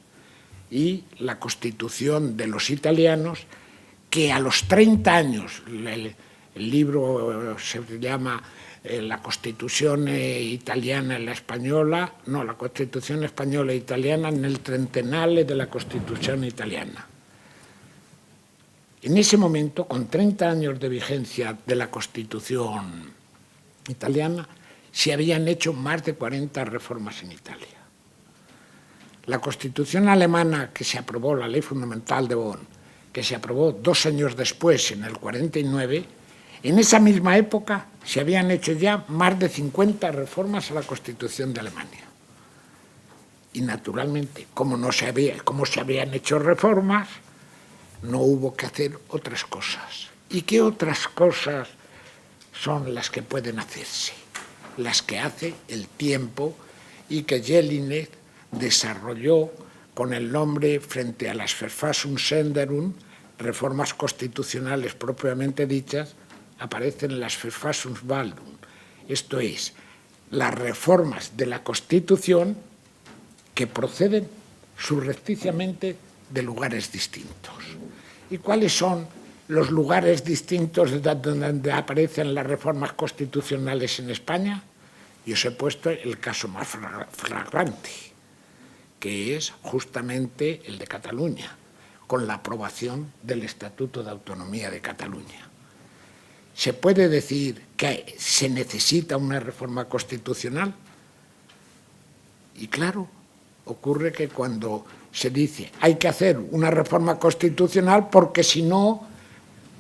y la Constitución de los italianos, que a los 30 años, el libro se llama la Constitución italiana e la española, no, la Constitución española e italiana nel trentennale de la Constitución italiana. En ese momento, con 30 años de vigencia de la Constitución italiana, se habían hecho más de 40 reformas en Italia. La Constitución alemana que se aprobó, la Ley Fundamental de Bonn, que se aprobó 2 años después, en el 49, en esa misma época se habían hecho ya más de 50 reformas a la Constitución de Alemania. Y naturalmente, como se habían hecho reformas, no hubo que hacer otras cosas. ¿Y qué otras cosas son las que pueden hacerse? Las que hace el tiempo y que Jelinek desarrolló con el nombre, frente a las Verfassungsänderung, reformas constitucionales propiamente dichas, aparecen las Verfassungswandlung, esto es, las reformas de la Constitución que proceden subrepticiamente de lugares distintos. ¿Y cuáles son los lugares distintos donde aparecen las reformas constitucionales en España? Y os he puesto el caso más flagrante, que es justamente el de Cataluña, con la aprobación del Estatuto de Autonomía de Cataluña. ¿Se puede decir que se necesita una reforma constitucional? Y claro, ocurre que cuando se dice hay que hacer una reforma constitucional porque si no,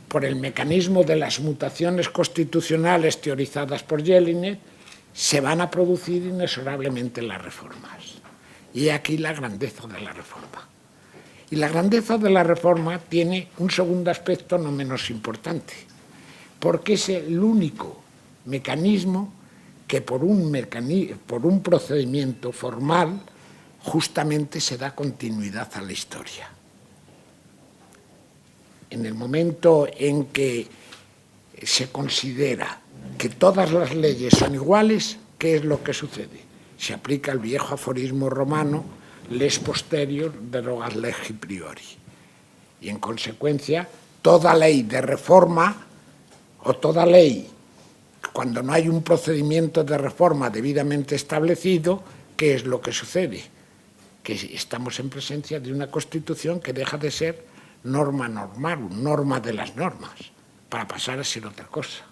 por el mecanismo de las mutaciones constitucionales teorizadas por Jelinek, se van a producir inexorablemente las reformas. Y aquí la grandeza de la reforma. Y la grandeza de la reforma tiene un segundo aspecto no menos importante, porque es el único mecanismo que por un procedimiento formal justamente se da continuidad a la historia. En el momento en que se considera que todas las leyes son iguales, ¿qué es lo que sucede? Se aplica el viejo aforismo romano, lex posterior derogat legi priori. Y en consecuencia, toda ley de reforma o toda ley, cuando no hay un procedimiento de reforma debidamente establecido, ¿qué es lo que sucede? que estamos en presencia de una Constitución que deja de ser norma normal, norma de las normas, para pasar a ser otra cosa,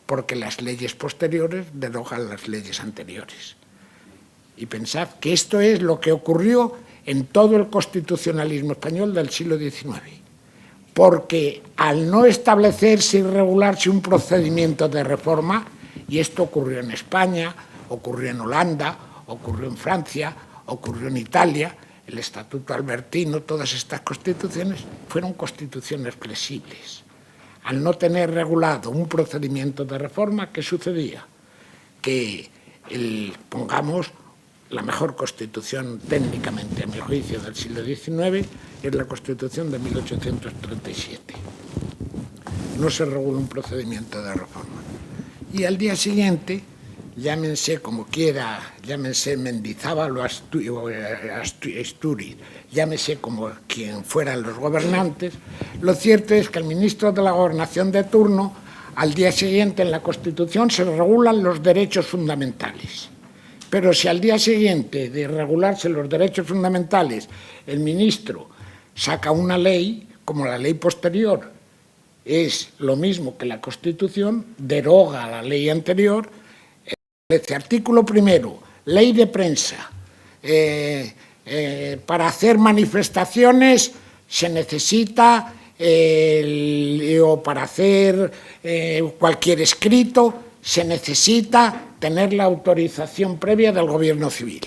porque las leyes posteriores derogan las leyes anteriores. Y pensad que esto es lo que ocurrió en todo el constitucionalismo español del siglo XIX, porque al no establecerse y regularse un procedimiento de reforma, y esto ocurrió en España, ocurrió en Holanda, ocurrió en Francia, ocurrió en Italia, el Estatuto Albertino, todas estas constituciones fueron constituciones flexibles. Al no tener regulado un procedimiento de reforma, ¿qué sucedía? Que, pongamos, la mejor constitución técnicamente, a mi juicio, del siglo XIX es la Constitución de 1837. No se regula un procedimiento de reforma. Y al día siguiente, llámense como quiera, llámense Mendizábal o Astúriz, llámese como quien fueran los gobernantes, lo cierto es que el ministro de la Gobernación de turno, al día siguiente en la Constitución se regulan los derechos fundamentales. Pero si al día siguiente de regularse los derechos fundamentales el ministro saca una ley, como la ley posterior es lo mismo que la Constitución, deroga la ley anterior. Este artículo primero, ley de prensa. Para hacer manifestaciones se necesita, o para hacer cualquier escrito, se necesita tener la autorización previa del gobierno civil.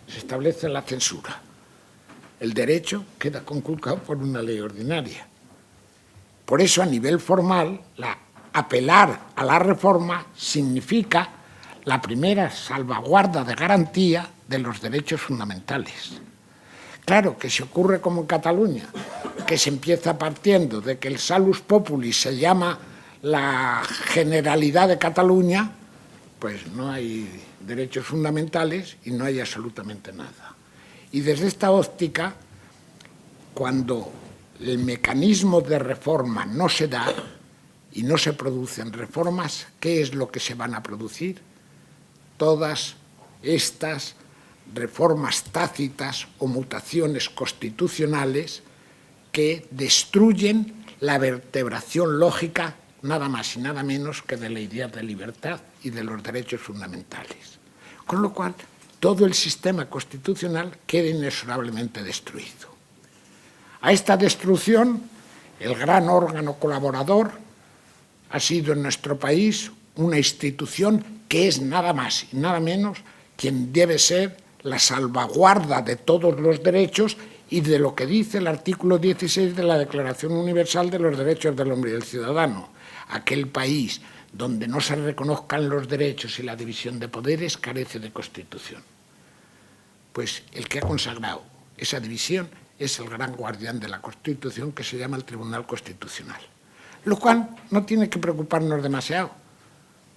Se establece la censura. El derecho queda conculcado por una ley ordinaria. Por eso, a nivel formal, apelar a la reforma significa la primera salvaguarda de garantía de los derechos fundamentales. Claro que si ocurre como en Cataluña, que se empieza partiendo de que el salus populi se llama la generalidad de Cataluña, pues no hay derechos fundamentales y no hay absolutamente nada. Y desde esta óptica, cuando el mecanismo de reforma no se da y no se producen reformas, ¿qué es lo que se van a producir? Todas estas reformas tácitas o mutaciones constitucionales que destruyen la vertebración lógica nada más y nada menos que de la idea de libertad y de los derechos fundamentales. Con lo cual, todo el sistema constitucional queda inexorablemente destruido. A esta destrucción, el gran órgano colaborador ha sido en nuestro país una institución que es nada más y nada menos quien debe ser la salvaguarda de todos los derechos y de lo que dice el artículo 16 de la Declaración Universal de los Derechos del Hombre y del Ciudadano. Aquel país donde no se reconozcan los derechos y la división de poderes carece de Constitución. Pues el que ha consagrado esa división es el gran guardián de la Constitución, que se llama el Tribunal Constitucional. Lo cual no tiene que preocuparnos demasiado,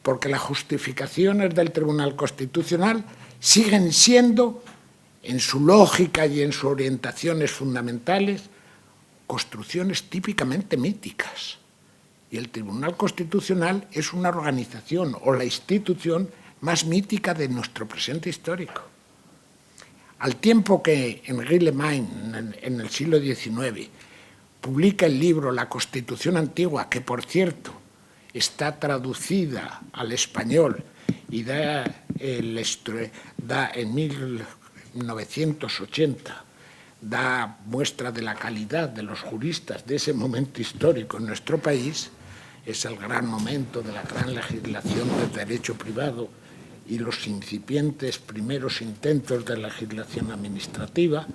porque las justificaciones del Tribunal Constitucional siguen siendo, en su lógica y en sus orientaciones fundamentales, construcciones típicamente míticas. Y el Tribunal Constitucional es una organización o la institución más mítica de nuestro presente histórico. Al tiempo que Henri Lemaine, en el siglo XIX, publica el libro La Constitución Antigua, que, por cierto, está traducida al español y da en 1980, da muestra de la calidad de los juristas de ese momento histórico en nuestro país. Es el gran momento de la gran legislación del derecho privado y los incipientes primeros intentos de legislación administrativa.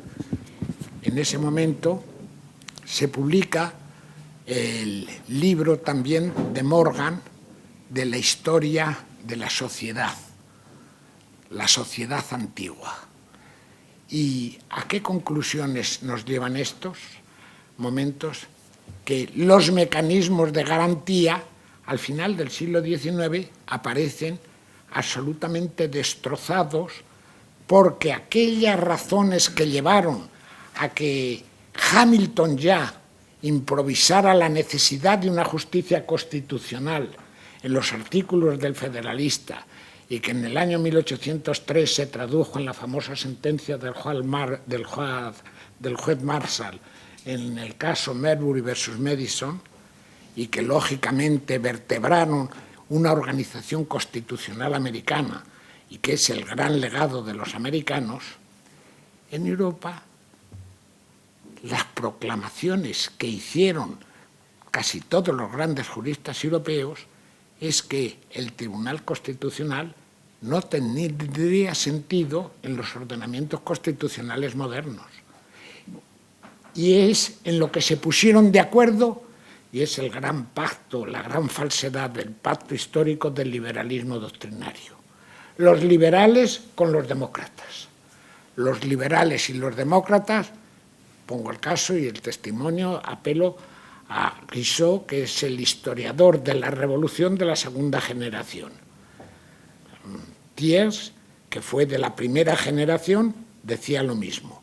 En ese momento se publica el libro también de Morgan de la historia de la sociedad antigua. ¿Y a qué conclusiones nos llevan estos momentos? Que los mecanismos de garantía al final del siglo XIX aparecen absolutamente destrozados porque aquellas razones que llevaron a que Hamilton ya improvisara la necesidad de una justicia constitucional en los artículos del Federalista y que en el año 1803 se tradujo en la famosa sentencia del juez Marshall en el caso Marbury versus Madison, y que lógicamente vertebraron una organización constitucional americana y que es el gran legado de los americanos, en Europa las proclamaciones que hicieron casi todos los grandes juristas europeos es que el Tribunal Constitucional no tendría sentido en los ordenamientos constitucionales modernos. Y es en lo que se pusieron de acuerdo, y es el gran pacto, la gran falsedad del pacto histórico del liberalismo doctrinario. Los liberales con los demócratas. Los liberales y los demócratas, pongo el caso y el testimonio, apelo a Guizot, que es el historiador de la revolución de la segunda generación. Thiers, que fue de la primera generación, decía lo mismo.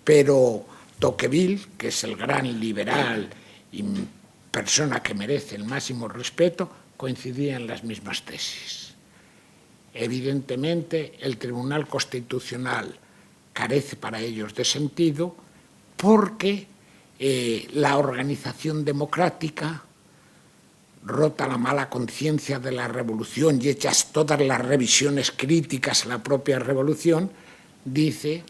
Pero Tocqueville, que es el gran liberal y persona que merece el máximo respeto, coincidía en las mismas tesis. Evidentemente, el Tribunal Constitucional carece para ellos de sentido porque la organización democrática, rota la mala conciencia de la revolución y hechas todas las revisiones críticas a la propia revolución, dice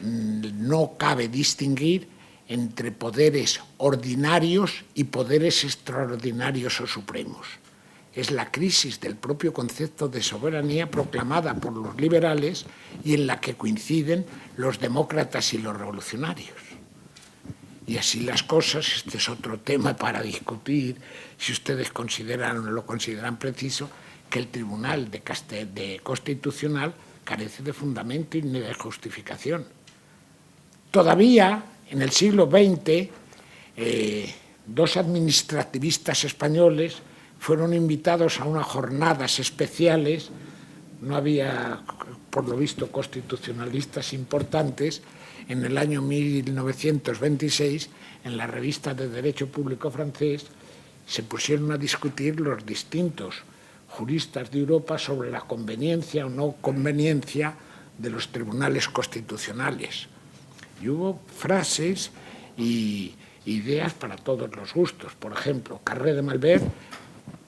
no cabe distinguir entre poderes ordinarios y poderes extraordinarios o supremos. Es la crisis del propio concepto de soberanía proclamada por los liberales y en la que coinciden los demócratas y los revolucionarios. Y así las cosas, este es otro tema para discutir, si ustedes lo consideran preciso, que el Tribunal Constitucional carece de fundamento y de justificación. Todavía, en el siglo XX, dos administrativistas españoles fueron invitados a unas jornadas especiales, no había, por lo visto, constitucionalistas importantes, en el año 1926, en la revista de Derecho Público francés, se pusieron a discutir los distintos juristas de Europa sobre la conveniencia o no conveniencia de los tribunales constitucionales. Y hubo frases y ideas para todos los gustos. Por ejemplo, Carré de Malbert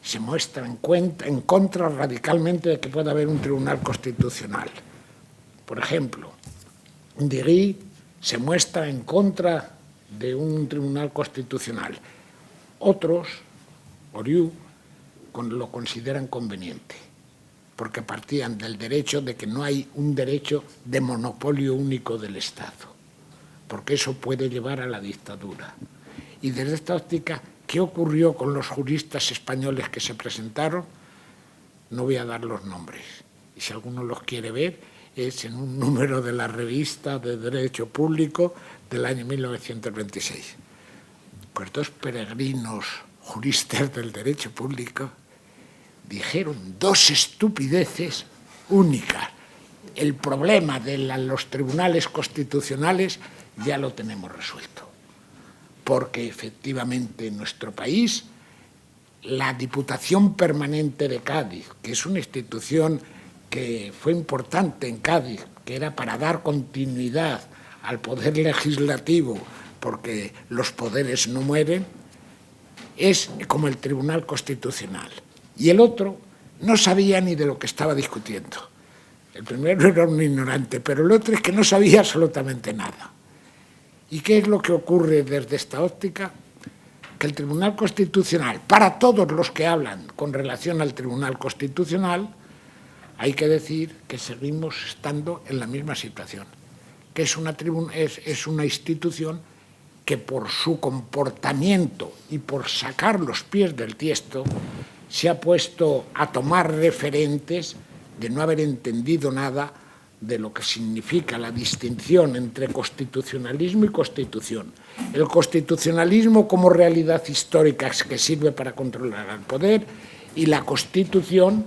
se muestra en contra radicalmente de que pueda haber un tribunal constitucional. Por ejemplo, Digui se muestra en contra de un tribunal constitucional. Otros, Oriu, lo consideran conveniente, porque partían del derecho de que no hay un derecho de monopolio único del Estado, porque eso puede llevar a la dictadura. Y desde esta óptica, ¿qué ocurrió con los juristas españoles que se presentaron? No voy a dar los nombres, y si alguno los quiere ver, es en un número de la revista de Derecho Público del año 1926. Pues dos peregrinos juristas del derecho público dijeron dos estupideces únicas. El problema de los tribunales constitucionales ya lo tenemos resuelto, porque efectivamente en nuestro país la Diputación Permanente de Cádiz, que es una institución que fue importante en Cádiz, que era para dar continuidad al poder legislativo, porque los poderes no mueren, es como el Tribunal Constitucional. Y el otro no sabía ni de lo que estaba discutiendo. El primero era un ignorante, pero el otro es que no sabía absolutamente nada. ¿Y qué es lo que ocurre desde esta óptica? Que el Tribunal Constitucional, para todos los que hablan con relación al Tribunal Constitucional, hay que decir que seguimos estando en la misma situación, que es una institución que por su comportamiento y por sacar los pies del tiesto se ha puesto a tomar referentes de no haber entendido nada de lo que significa la distinción entre constitucionalismo y constitución. El constitucionalismo como realidad histórica que sirve para controlar al poder y la Constitución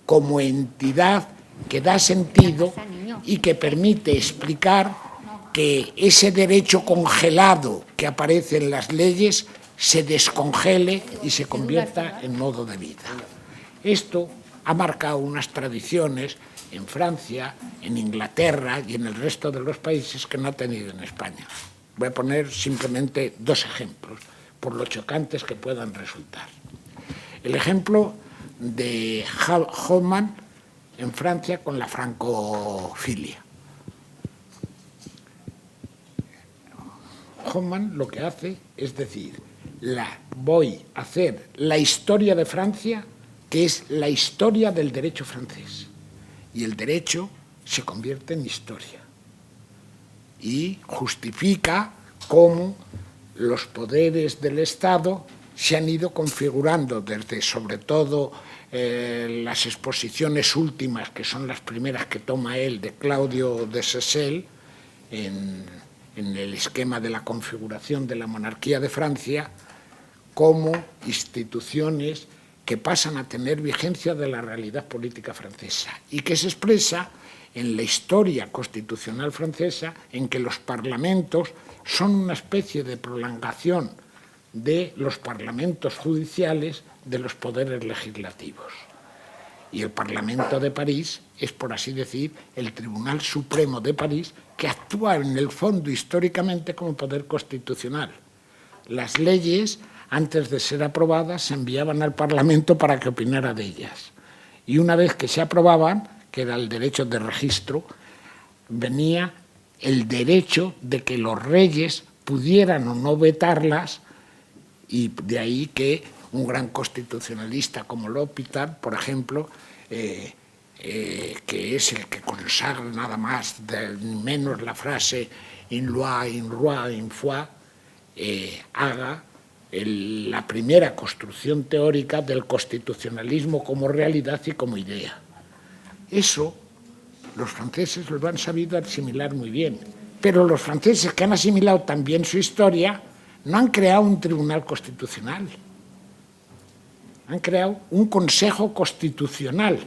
como entidad que da sentido y que permite explicar que ese derecho congelado que aparece en las leyes se descongele y se convierta en modo de vida. Esto ha marcado unas tradiciones en Francia, en Inglaterra y en el resto de los países que no ha tenido en España. Voy a poner simplemente 2 ejemplos, por lo chocantes que puedan resultar. El ejemplo de Hoffmann en Francia con la francofilia. Hoffmann lo que hace es decir, voy a hacer la historia de Francia, que es la historia del derecho francés. Y el derecho se convierte en historia. Y justifica cómo los poderes del Estado se han ido configurando desde, sobre todo, las exposiciones últimas, que son las primeras que toma él, de Claudio de Seyssel, en el esquema de la configuración de la monarquía de Francia, como instituciones que pasan a tener vigencia de la realidad política francesa y que se expresa en la historia constitucional francesa, en que los parlamentos son una especie de prolongación de los parlamentos judiciales de los poderes legislativos. Y el Parlamento de París es, por así decir, el Tribunal Supremo de París, que actúa en el fondo históricamente como poder constitucional. Las leyes, antes de ser aprobadas, se enviaban al Parlamento para que opinara de ellas. Y una vez que se aprobaban, que era el derecho de registro, venía el derecho de que los reyes pudieran o no vetarlas, y de ahí que un gran constitucionalista como L'Hôpital, por ejemplo, que es el que consagra nada más ni menos la frase «in loi, in roi, in foi», haga la primera construcción teórica del constitucionalismo como realidad y como idea. Eso los franceses lo han sabido asimilar muy bien, pero los franceses que han asimilado también su historia no han creado un tribunal constitucional, han creado un Consejo Constitucional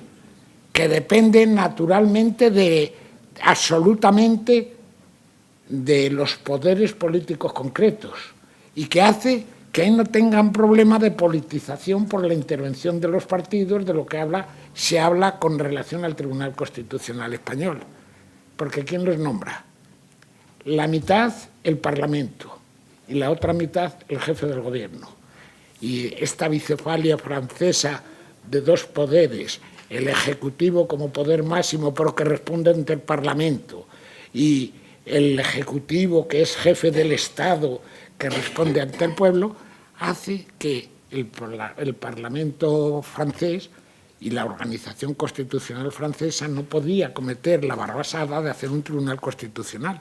que depende naturalmente absolutamente de los poderes políticos concretos y que hace que ahí no tengan problema de politización por la intervención de los partidos, de lo que se habla con relación al Tribunal Constitucional Español. Porque ¿quién los nombra? La mitad el Parlamento y la otra mitad el jefe del gobierno. Y esta bicefalia francesa de 2 poderes, el Ejecutivo como poder máximo pero que responde ante el Parlamento y el Ejecutivo que es jefe del Estado que responde ante el pueblo, hace que el Parlamento francés y la organización constitucional francesa no podía cometer la barrabasada de hacer un tribunal constitucional.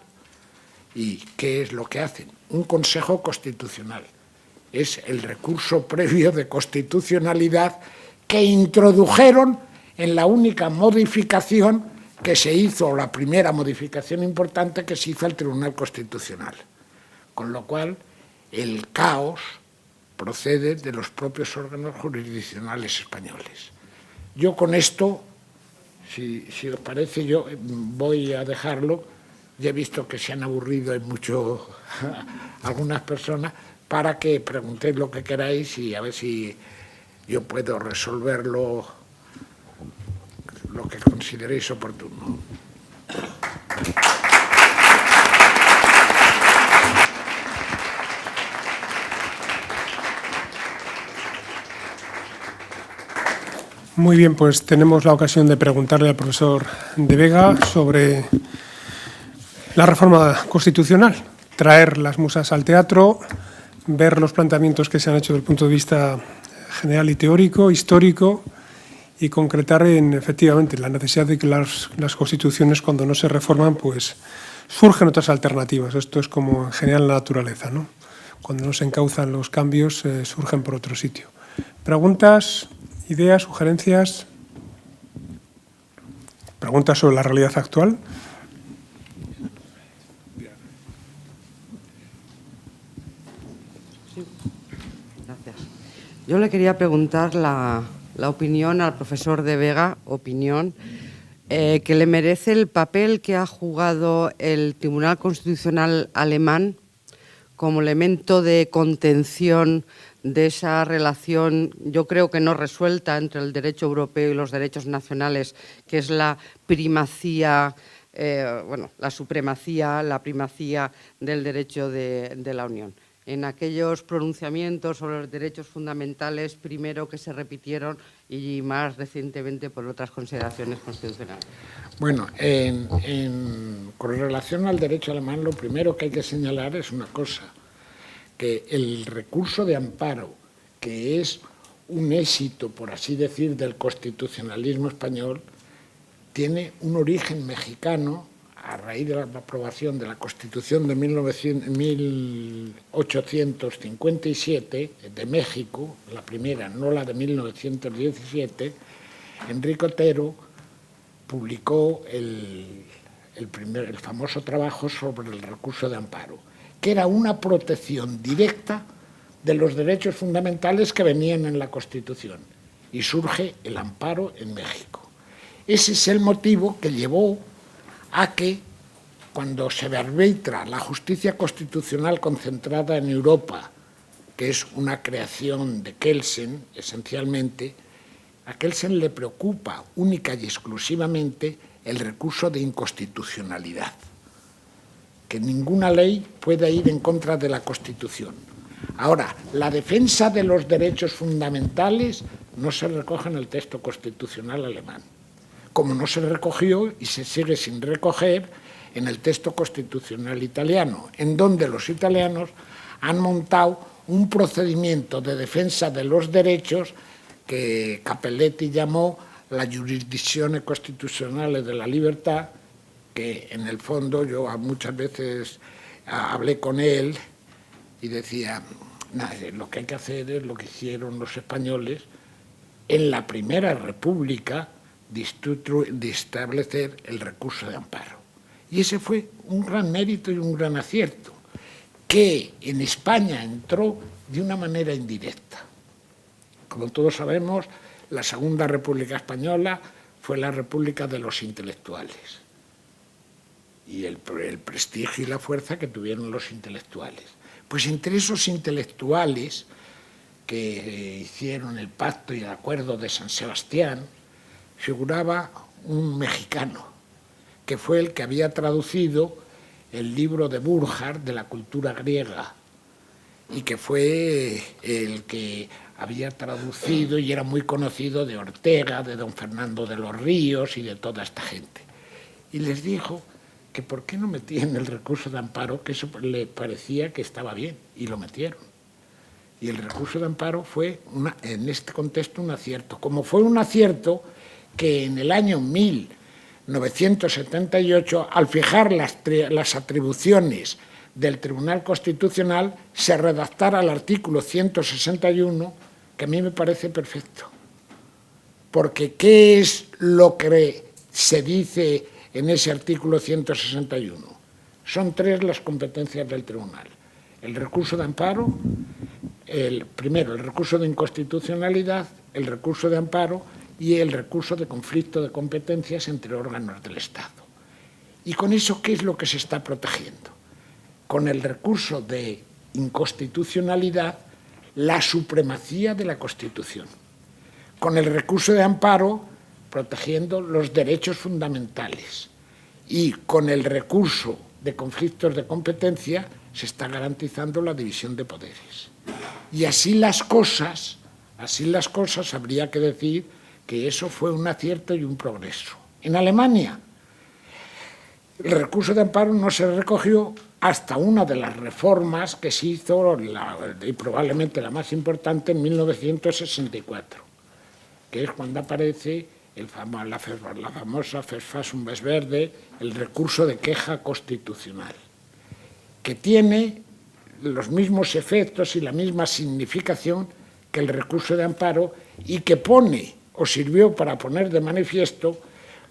¿Y qué es lo que hacen? Un Consejo Constitucional. Es el recurso previo de constitucionalidad que introdujeron en la única modificación que se hizo, la primera modificación importante que se hizo al Tribunal Constitucional. Con lo cual, el caos procede de los propios órganos jurisdiccionales españoles. Yo con esto, si os parece, yo voy a dejarlo. Ya he visto que se han aburrido algunas personas, para que preguntéis lo que queráis y a ver si yo puedo resolverlo lo que consideréis oportuno. Muy bien, pues tenemos la ocasión de preguntarle al profesor de Vega sobre la reforma constitucional, traer las musas al teatro, ver los planteamientos que se han hecho desde el punto de vista general y teórico, histórico, y concretar efectivamente la necesidad de que las constituciones, cuando no se reforman, pues surgen otras alternativas. Esto es como en general la naturaleza, ¿no? Cuando no se encauzan los cambios, surgen por otro sitio. ¿Preguntas, ideas, sugerencias? ¿Preguntas sobre la realidad actual? Yo le quería preguntar la opinión al profesor de Vega, que le merece el papel que ha jugado el Tribunal Constitucional alemán como elemento de contención de esa relación, yo creo que no resuelta, entre el derecho europeo y los derechos nacionales, que es la primacía, la supremacía, la primacía del derecho de la Unión. En aquellos pronunciamientos sobre los derechos fundamentales, primero que se repitieron y más recientemente por otras consideraciones constitucionales. Bueno, con relación al derecho alemán, lo primero que hay que señalar es una cosa, que el recurso de amparo, que es un éxito, por así decir, del constitucionalismo español, tiene un origen mexicano a raíz de la aprobación de la Constitución de 1857 de México, la primera, no la de 1917. Enrique Otero publicó el famoso trabajo sobre el recurso de amparo, que era una protección directa de los derechos fundamentales que venían en la Constitución, y surge el amparo en México. Ese es el motivo que llevó a que, cuando se arbitra la justicia constitucional concentrada en Europa, que es una creación de Kelsen, esencialmente, a Kelsen le preocupa única y exclusivamente el recurso de inconstitucionalidad, que ninguna ley pueda ir en contra de la Constitución. Ahora, la defensa de los derechos fundamentales no se recoge en el texto constitucional alemán, como no se recogió y se sigue sin recoger en el texto constitucional italiano, en donde los italianos han montado un procedimiento de defensa de los derechos que Cappelletti llamó la jurisdicción constitucional de la libertad, que en el fondo yo muchas veces hablé con él y decía, lo que hay que hacer es lo que hicieron los españoles en la Primera República, de establecer el recurso de amparo. Y ese fue un gran mérito y un gran acierto, que en España entró de una manera indirecta. Como todos sabemos, la Segunda República Española fue la república de los intelectuales, y el prestigio y la fuerza que tuvieron los intelectuales. Pues entre esos intelectuales que hicieron el pacto y el acuerdo de San Sebastián, figuraba un mexicano, que fue el que había traducido el libro de Burckhardt de la cultura griega, y que fue el que había traducido y era muy conocido de Ortega, de don Fernando de los Ríos y de toda esta gente. Y les dijo que por qué no metían el recurso de amparo, que eso le parecía que estaba bien, y lo metieron. Y el recurso de amparo fue, en este contexto, un acierto. Como fue un acierto que en el año 1978, al fijar las atribuciones del Tribunal Constitucional, se redactara el artículo 161, que a mí me parece perfecto. Porque ¿qué es lo que se dice en ese artículo 161? Son tres las competencias del Tribunal. El recurso de amparo, primero el recurso de inconstitucionalidad, el recurso de amparo y el recurso de conflicto de competencias entre órganos del Estado. ¿Y con eso qué es lo que se está protegiendo? Con el recurso de inconstitucionalidad, la supremacía de la Constitución. Con el recurso de amparo, protegiendo los derechos fundamentales. Y con el recurso de conflictos de competencia, se está garantizando la división de poderes. Y así las cosas, habría que decir que eso fue un acierto y un progreso. En Alemania, el recurso de amparo no se recogió hasta una de las reformas que se hizo, y probablemente la más importante, en 1964, que es cuando aparece la famosa Verfassungsbeschwerde, el recurso de queja constitucional, que tiene los mismos efectos y la misma significación que el recurso de amparo, y que pone o sirvió para poner de manifiesto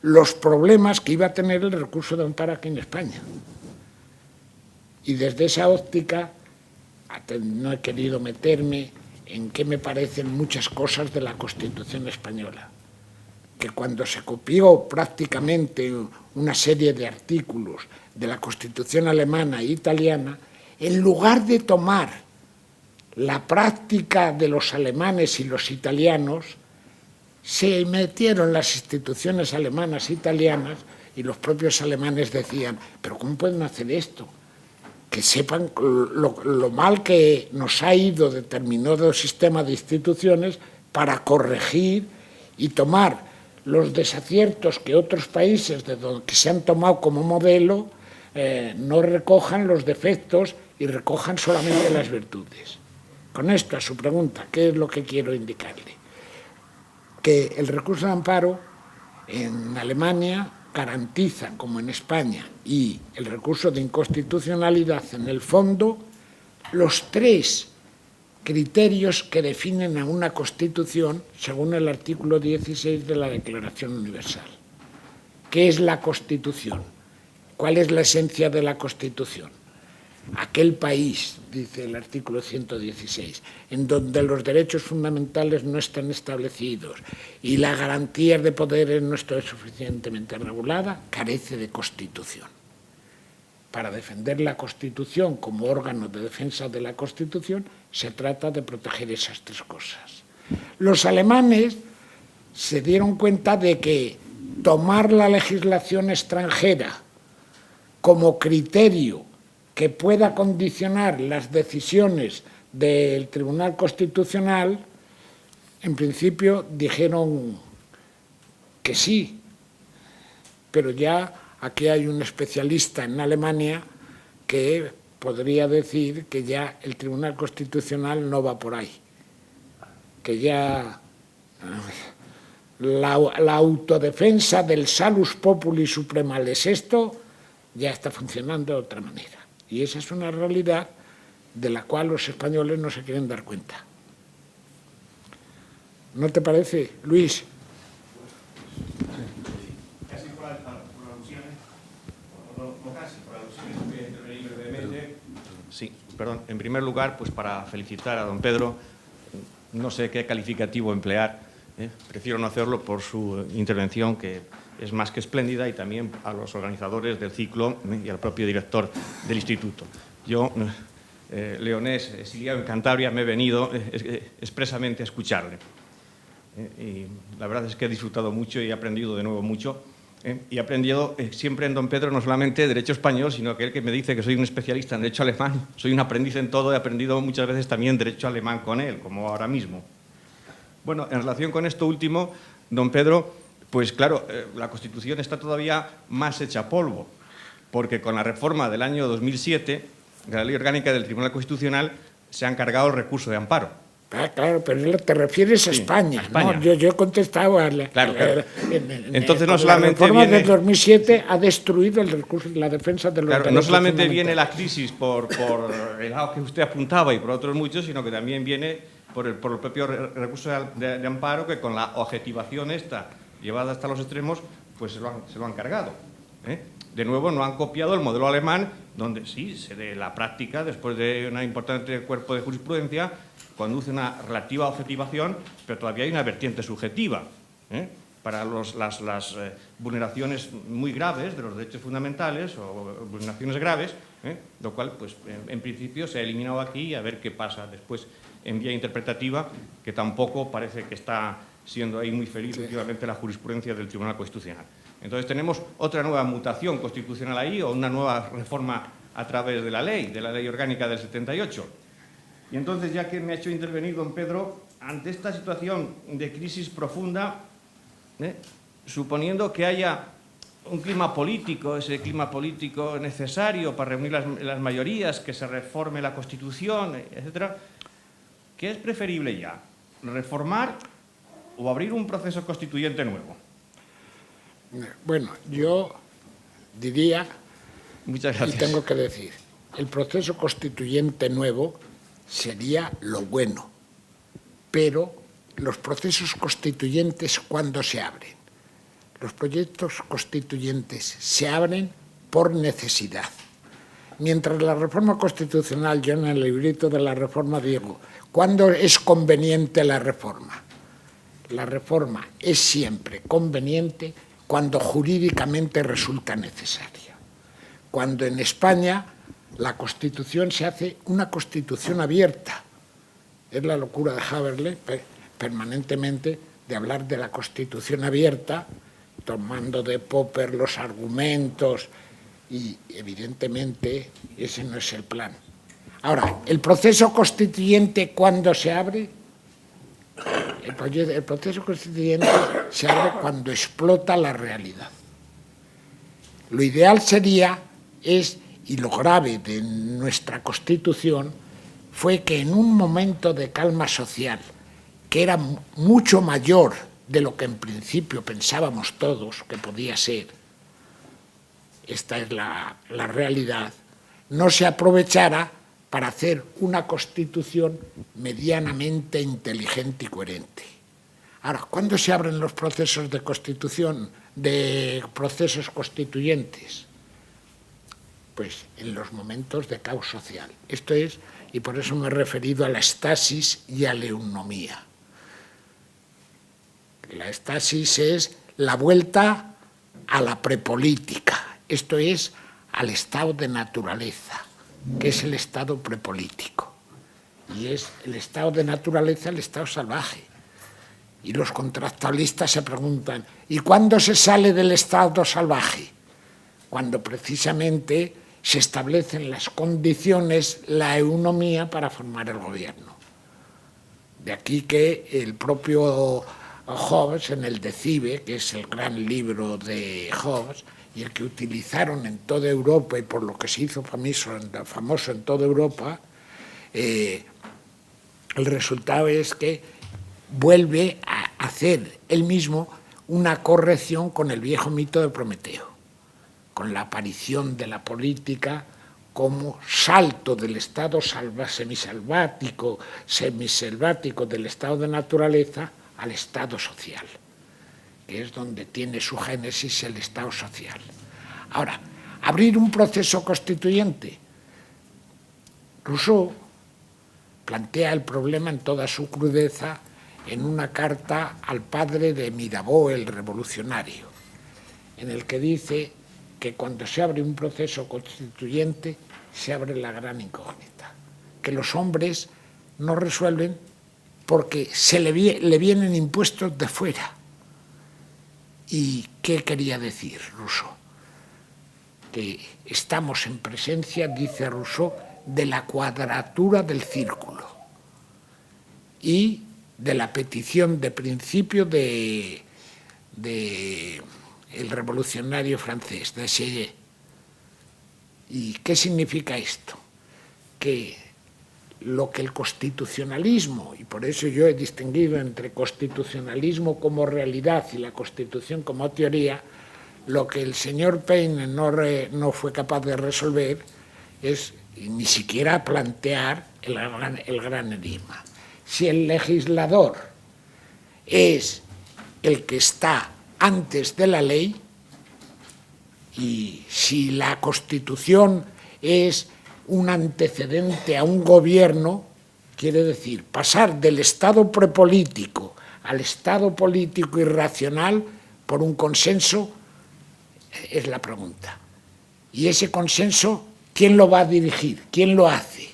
los problemas que iba a tener el recurso de amparo aquí en España. Y desde esa óptica no he querido meterme en qué me parecen muchas cosas de la Constitución española, que cuando se copió prácticamente una serie de artículos de la Constitución alemana e italiana, en lugar de tomar la práctica de los alemanes y los italianos, se metieron las instituciones alemanas e italianas y los propios alemanes decían, pero ¿cómo pueden hacer esto? Que sepan lo mal que nos ha ido determinado sistema de instituciones para corregir y tomar los desaciertos que otros países que se han tomado como modelo no recojan los defectos y recojan solamente las virtudes. Con esto, a su pregunta, ¿qué es lo que quiero indicarle? Que el recurso de amparo en Alemania garantiza, como en España, y el recurso de inconstitucionalidad, en el fondo, los 3 criterios que definen a una Constitución según el artículo 16 de la Declaración Universal. ¿Qué es la Constitución? ¿Cuál es la esencia de la Constitución? Aquel país, dice el artículo 116, en donde los derechos fundamentales no están establecidos y la garantía de poderes no está suficientemente regulada, carece de Constitución. Para defender la Constitución como órgano de defensa de la Constitución, se trata de proteger esas 3 cosas. Los alemanes se dieron cuenta de que tomar la legislación extranjera como criterio que pueda condicionar las decisiones del Tribunal Constitucional, en principio dijeron que sí, pero ya aquí hay un especialista en Alemania que podría decir que ya el Tribunal Constitucional no va por ahí, que ya la autodefensa del salus populi suprema lesesto ya está funcionando de otra manera. Y esa es una realidad de la cual los españoles no se quieren dar cuenta. ¿No te parece, Luis? Casi por alusiones, no casi por alusiones, voy a intervenir brevemente. Sí, perdón. En primer lugar, pues para felicitar a don Pedro, no sé qué calificativo emplear, prefiero no hacerlo por su intervención, que es más que espléndida, y también a los organizadores del ciclo y al propio director del instituto. Yo, leonés, exiliado en Cantabria, me he venido expresamente a escucharle. Y la verdad es que he disfrutado mucho y he aprendido de nuevo mucho. Y he aprendido siempre en don Pedro no solamente derecho español, sino que él que me dice que soy un especialista en derecho alemán, soy un aprendiz en todo, he aprendido muchas veces también derecho alemán con él, como ahora mismo. Bueno, en relación con esto último, don Pedro, pues claro, la Constitución está todavía más hecha polvo, porque con la reforma del año 2007, de la Ley Orgánica del Tribunal Constitucional, se han cargado el recurso de amparo. Claro, pero te refieres a España, a España. ¿no? Yo he contestado Claro. Entonces no solamente la reforma viene... del 2007 ha destruido el recurso, la defensa de los derechos no solamente fundamentales. viene la crisis por el lado que usted apuntaba y por otros muchos, sino que también viene por el propio recurso de amparo, que con la objetivación esta llevada hasta los extremos, pues se lo han cargado. De nuevo, no han copiado el modelo alemán, donde sí, se de la práctica, después de un importante cuerpo de jurisprudencia, conduce una relativa objetivación, pero todavía hay una vertiente subjetiva para las vulneraciones muy graves de los derechos fundamentales o vulneraciones graves, lo cual, pues, en principio, se ha eliminado aquí, y a ver qué pasa después en vía interpretativa, que tampoco parece que está siendo ahí muy feliz últimamente la jurisprudencia del Tribunal Constitucional. Entonces tenemos otra nueva mutación constitucional ahí, o una nueva reforma a través de la ley orgánica del 78. Y entonces, ya que me ha hecho intervenir don Pedro, ante esta situación de crisis profunda, suponiendo que haya un clima político, ese clima político necesario para reunir las mayorías, que se reforme la Constitución, etcétera, ¿qué es preferible ya? ¿Reformar o abrir un proceso constituyente nuevo? Bueno, yo diría, Muchas gracias. y tengo que decir, el proceso constituyente nuevo sería lo bueno, pero los procesos constituyentes, ¿cuándo se abren? Los proyectos constituyentes se abren por necesidad. Mientras la reforma constitucional, yo en el librito de la reforma digo, ¿cuándo es conveniente la reforma? La reforma es siempre conveniente cuando jurídicamente resulta necesaria. Cuando en España la Constitución se hace una Constitución abierta, Es la locura de Haberle permanentemente de hablar de la Constitución abierta, tomando de Popper los argumentos, y evidentemente ese no es el plan. Ahora, ¿el proceso constituyente cuándo se abre? El proceso constituyente se abre cuando explota la realidad. Lo ideal sería, y lo grave de nuestra Constitución, fue que en un momento de calma social, que era mucho mayor de lo que en principio pensábamos todos que podía ser, esta es la realidad, no se aprovechara para hacer una Constitución medianamente inteligente y coherente. Ahora, ¿cuándo se abren los procesos de constitución, de procesos constituyentes? Pues en los momentos de caos social. Esto es, y por eso me he referido a la estasis y a la eunomía. La estasis es la vuelta a la prepolítica, esto es, al estado de naturaleza, que es el estado prepolítico. Y es el estado de naturaleza, el estado salvaje. Y los contractualistas se preguntan, ¿y cuándo se sale del estado salvaje? Cuando precisamente se establecen las condiciones, la eunomía para formar el gobierno. De aquí que el propio Hobbes, en el Decibe, que es el gran libro de Hobbes, y el que utilizaron en toda Europa y por lo que se hizo famoso en toda Europa, el resultado es que vuelve a hacer él mismo una corrección con el viejo mito de Prometeo, con la aparición de la política como salto del estado semiselvático del estado de naturaleza al estado social, que es donde tiene su génesis el estado social. Ahora, abrir un proceso constituyente. Rousseau plantea el problema en toda su crudeza en una carta al padre de Mirabeau, el revolucionario, en el que dice que cuando se abre un proceso constituyente se abre la gran incógnita, que los hombres no resuelven porque le vienen impuestos de fuera. ¿Y qué quería decir Rousseau? Que estamos en presencia, dice Rousseau, de la cuadratura del círculo y de la petición de principio de el revolucionario francés, de Sieyès. ¿Y qué significa esto? Que lo que el constitucionalismo, y por eso yo he distinguido entre constitucionalismo como realidad y la Constitución como teoría, lo que el señor Paine no fue capaz de resolver es ni siquiera plantear el gran enigma. Si el legislador es el que está antes de la ley, y si la Constitución es un antecedente a un gobierno, quiere decir pasar del estado prepolítico al estado político irracional por un consenso, es la pregunta. Y ese consenso, ¿quién lo va a dirigir? ¿Quién lo hace?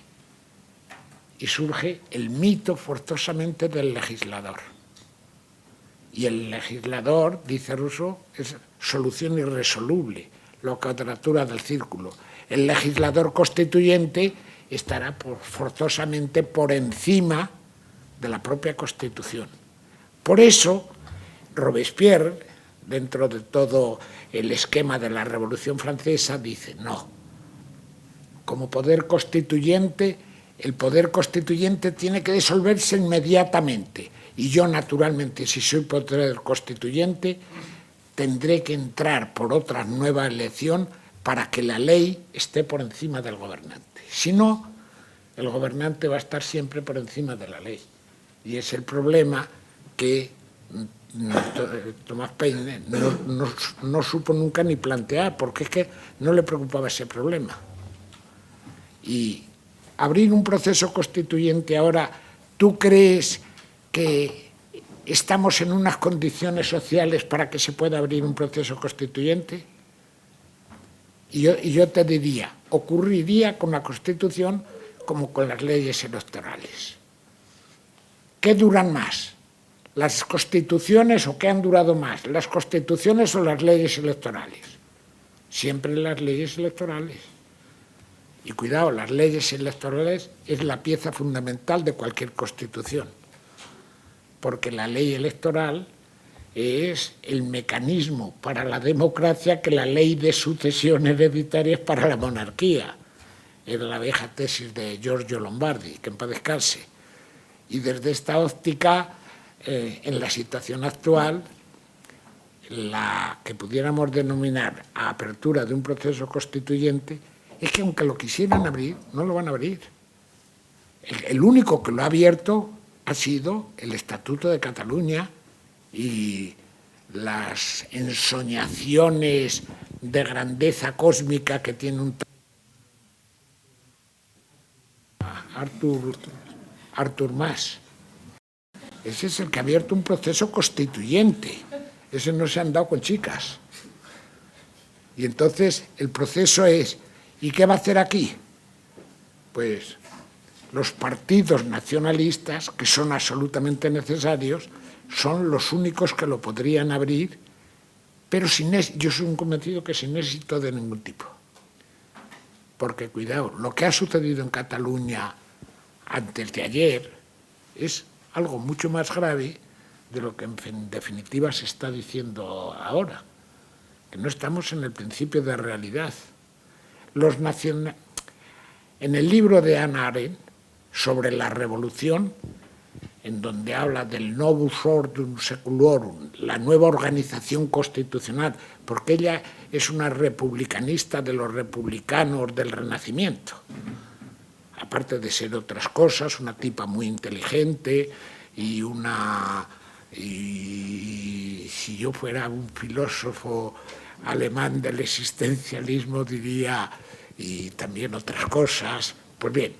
Y surge el mito forzosamente del legislador. Y el legislador, dice Rousseau, es solución irresoluble, la cuadratura del círculo. El legislador constituyente estará forzosamente por encima de la propia Constitución. Por eso, Robespierre, dentro de todo el esquema de la Revolución Francesa, dice, no, como poder constituyente, el poder constituyente tiene que disolverse inmediatamente. Y yo, naturalmente, si soy poder constituyente, tendré que entrar por otra nueva elección para que la ley esté por encima del gobernante. Si no, el gobernante va a estar siempre por encima de la ley. Y es el problema que Thomas Paine no supo nunca ni plantear, porque es que no le preocupaba ese problema. Y abrir un proceso constituyente ahora, ¿tú crees que estamos en unas condiciones sociales para que se pueda abrir un proceso constituyente? Y yo te diría, ocurriría con la Constitución como con las leyes electorales. ¿qué duran más? ¿Las constituciones o qué han durado más? ¿Las constituciones o las leyes electorales? Siempre las leyes electorales. Y cuidado, las leyes electorales es la pieza fundamental de cualquier constitución, porque la ley electoral es el mecanismo para la democracia que la ley de sucesión hereditaria es para la monarquía. Era la vieja tesis de Giorgio Lombardi, que en paz descanse. Y desde esta óptica, en la situación actual, la que pudiéramos denominar apertura de un proceso constituyente, es que aunque lo quisieran abrir, no lo van a abrir. El único que lo ha abierto ha sido el Estatuto de Cataluña y las ensoñaciones de grandeza cósmica que tiene un Artur Mas. Ese es el que ha abierto un proceso constituyente. Ese no se han dado con chicas. Y entonces el proceso es, ¿y qué va a hacer aquí? Pues los partidos nacionalistas, que son absolutamente necesarios, son los únicos que lo podrían abrir, pero yo soy un convencido que sin éxito de ningún tipo. Porque, cuidado, lo que ha sucedido en Cataluña antes de ayer es algo mucho más grave de lo que en definitiva se está diciendo ahora, que no estamos en el principio de realidad. En el libro de Hannah Arendt sobre la revolución, en donde habla del novus ordinum seculorum, la nueva organización constitucional, porque ella es una republicanista de los republicanos del Renacimiento, aparte de ser otras cosas, una tipa muy inteligente y si yo fuera un filósofo alemán del existencialismo diría, y también otras cosas. Pues bien,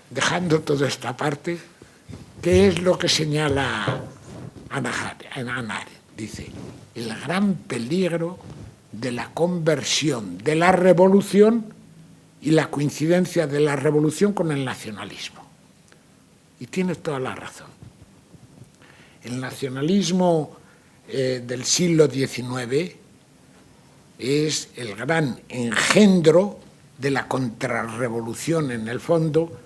dejando todo esto aparte, ¿qué es lo que señala Hannah Arendt? Dice, el gran peligro de la conversión de la revolución y la coincidencia de la revolución con el nacionalismo. Y tiene toda la razón. El nacionalismo del siglo XIX es el gran engendro de la contrarrevolución en el fondo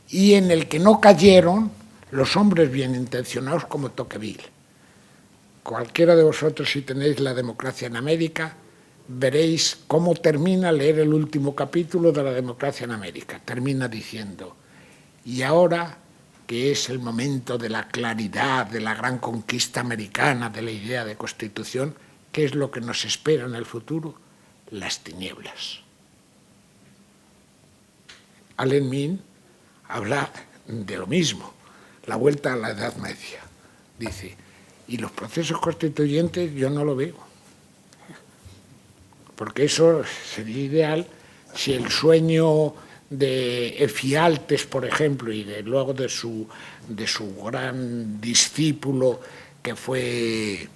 y en el que no cayeron los hombres bien intencionados como Tocqueville. Cualquiera de vosotros, si tenéis La democracia en América, veréis cómo termina leer el último capítulo de La democracia en América. Termina diciendo, y ahora que es el momento de la claridad, de la gran conquista americana, de la idea de constitución, ¿qué es lo que nos espera en el futuro? Las tinieblas. Alan Min habla de lo mismo, la vuelta a la Edad Media. Dice, y los procesos constituyentes yo no lo veo, porque eso sería ideal si el sueño de Efialtes, por ejemplo, y luego de su gran discípulo, que fue,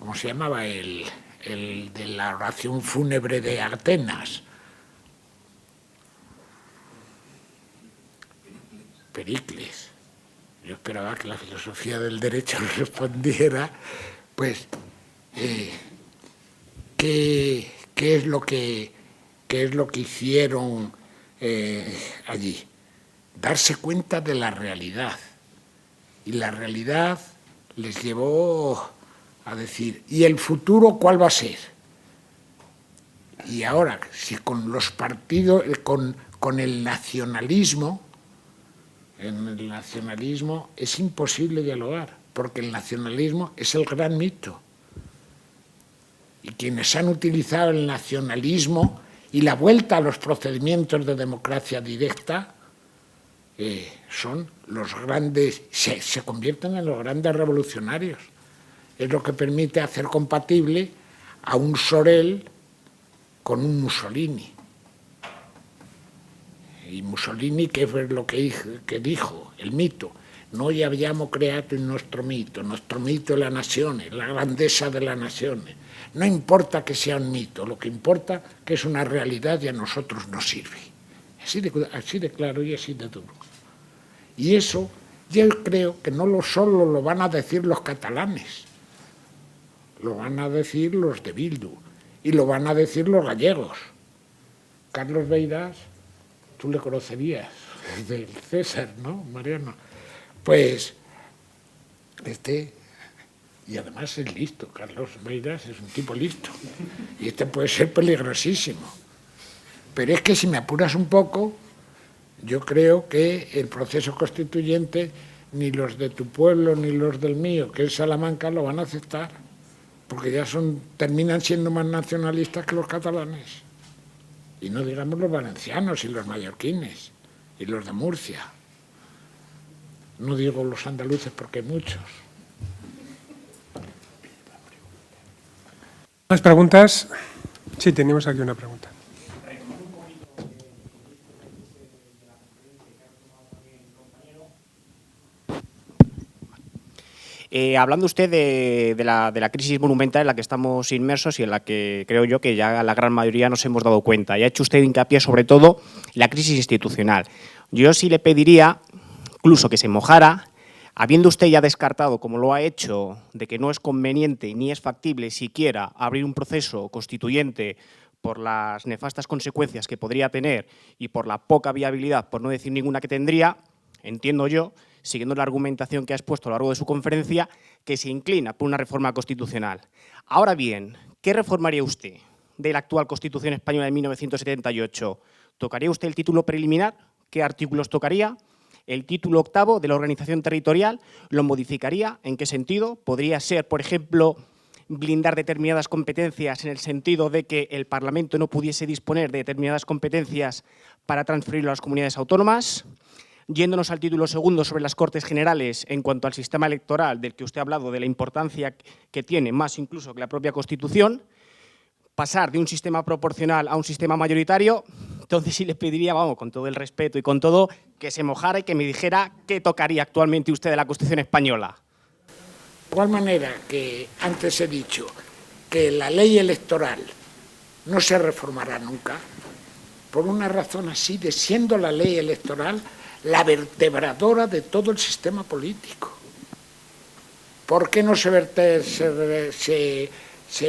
¿cómo se llamaba? El de la oración fúnebre de Atenas. Pericles. Yo esperaba que la filosofía del derecho respondiera, pues, ¿qué es lo que hicieron allí? Darse cuenta de la realidad. Y la realidad les llevó a decir, ¿y el futuro cuál va a ser? Y ahora, si con los partidos, con el nacionalismo, en el nacionalismo es imposible dialogar, porque el nacionalismo es el gran mito. Y quienes han utilizado el nacionalismo y la vuelta a los procedimientos de democracia directa son los grandes, se convierten en los grandes revolucionarios. Es lo que permite hacer compatible a un Sorel con un Mussolini. Y Mussolini, ¿qué es lo que dijo? El mito. Noi abbiamo creato il nostro mito è la nazione, la grandeza de la nazione. No importa que sea un mito, lo que importa que es una realidad y a nosotros nos sirve. Así de claro y así de duro. Y eso Yo creo que no solo lo van a decir los catalanes, lo van a decir los de Bildu y lo van a decir los gallegos. Carlos Beiras, tú le conocerías, del César, ¿no, Mariano? Pues y además es listo, Carlos Beiras es un tipo listo, y puede ser peligrosísimo. Pero es que si me apuras un poco, yo creo que el proceso constituyente, ni los de tu pueblo ni los del mío, que es Salamanca, lo van a aceptar, porque ya terminan siendo más nacionalistas que los catalanes. Y no digamos los valencianos y los mallorquines y los de Murcia. No digo los andaluces porque hay muchos. ¿Más preguntas? Sí, tenemos aquí una pregunta. Hablando usted de la crisis monumental en la que estamos inmersos y en la que creo yo que ya la gran mayoría nos hemos dado cuenta, y ha hecho usted hincapié sobre todo en la crisis institucional. Yo sí le pediría, incluso que se mojara, habiendo usted ya descartado, como lo ha hecho, de que no es conveniente ni es factible siquiera abrir un proceso constituyente por las nefastas consecuencias que podría tener y por la poca viabilidad, por no decir ninguna que tendría, entiendo yo, siguiendo la argumentación que ha expuesto a lo largo de su conferencia, que se inclina por una reforma constitucional. Ahora bien, ¿qué reformaría usted de la actual Constitución española de 1978? ¿Tocaría usted el título preliminar? ¿Qué artículos tocaría? ¿El título octavo de la organización territorial lo modificaría? ¿En qué sentido? ¿Podría ser, por ejemplo, blindar determinadas competencias en el sentido de que el Parlamento no pudiese disponer de determinadas competencias para transferirlo a las comunidades autónomas? Yéndonos al título segundo sobre las Cortes Generales, en cuanto al sistema electoral del que usted ha hablado, de la importancia que tiene, más incluso que la propia Constitución, pasar de un sistema proporcional a un sistema mayoritario. Entonces sí le pediría, vamos, con todo el respeto y con todo, que se mojara y que me dijera qué tocaría actualmente usted de la Constitución española. De igual manera que antes he dicho que la ley electoral no se reformará nunca, por una razón así de siendo la ley electoral la vertebradora de todo el sistema político. ¿Por qué no se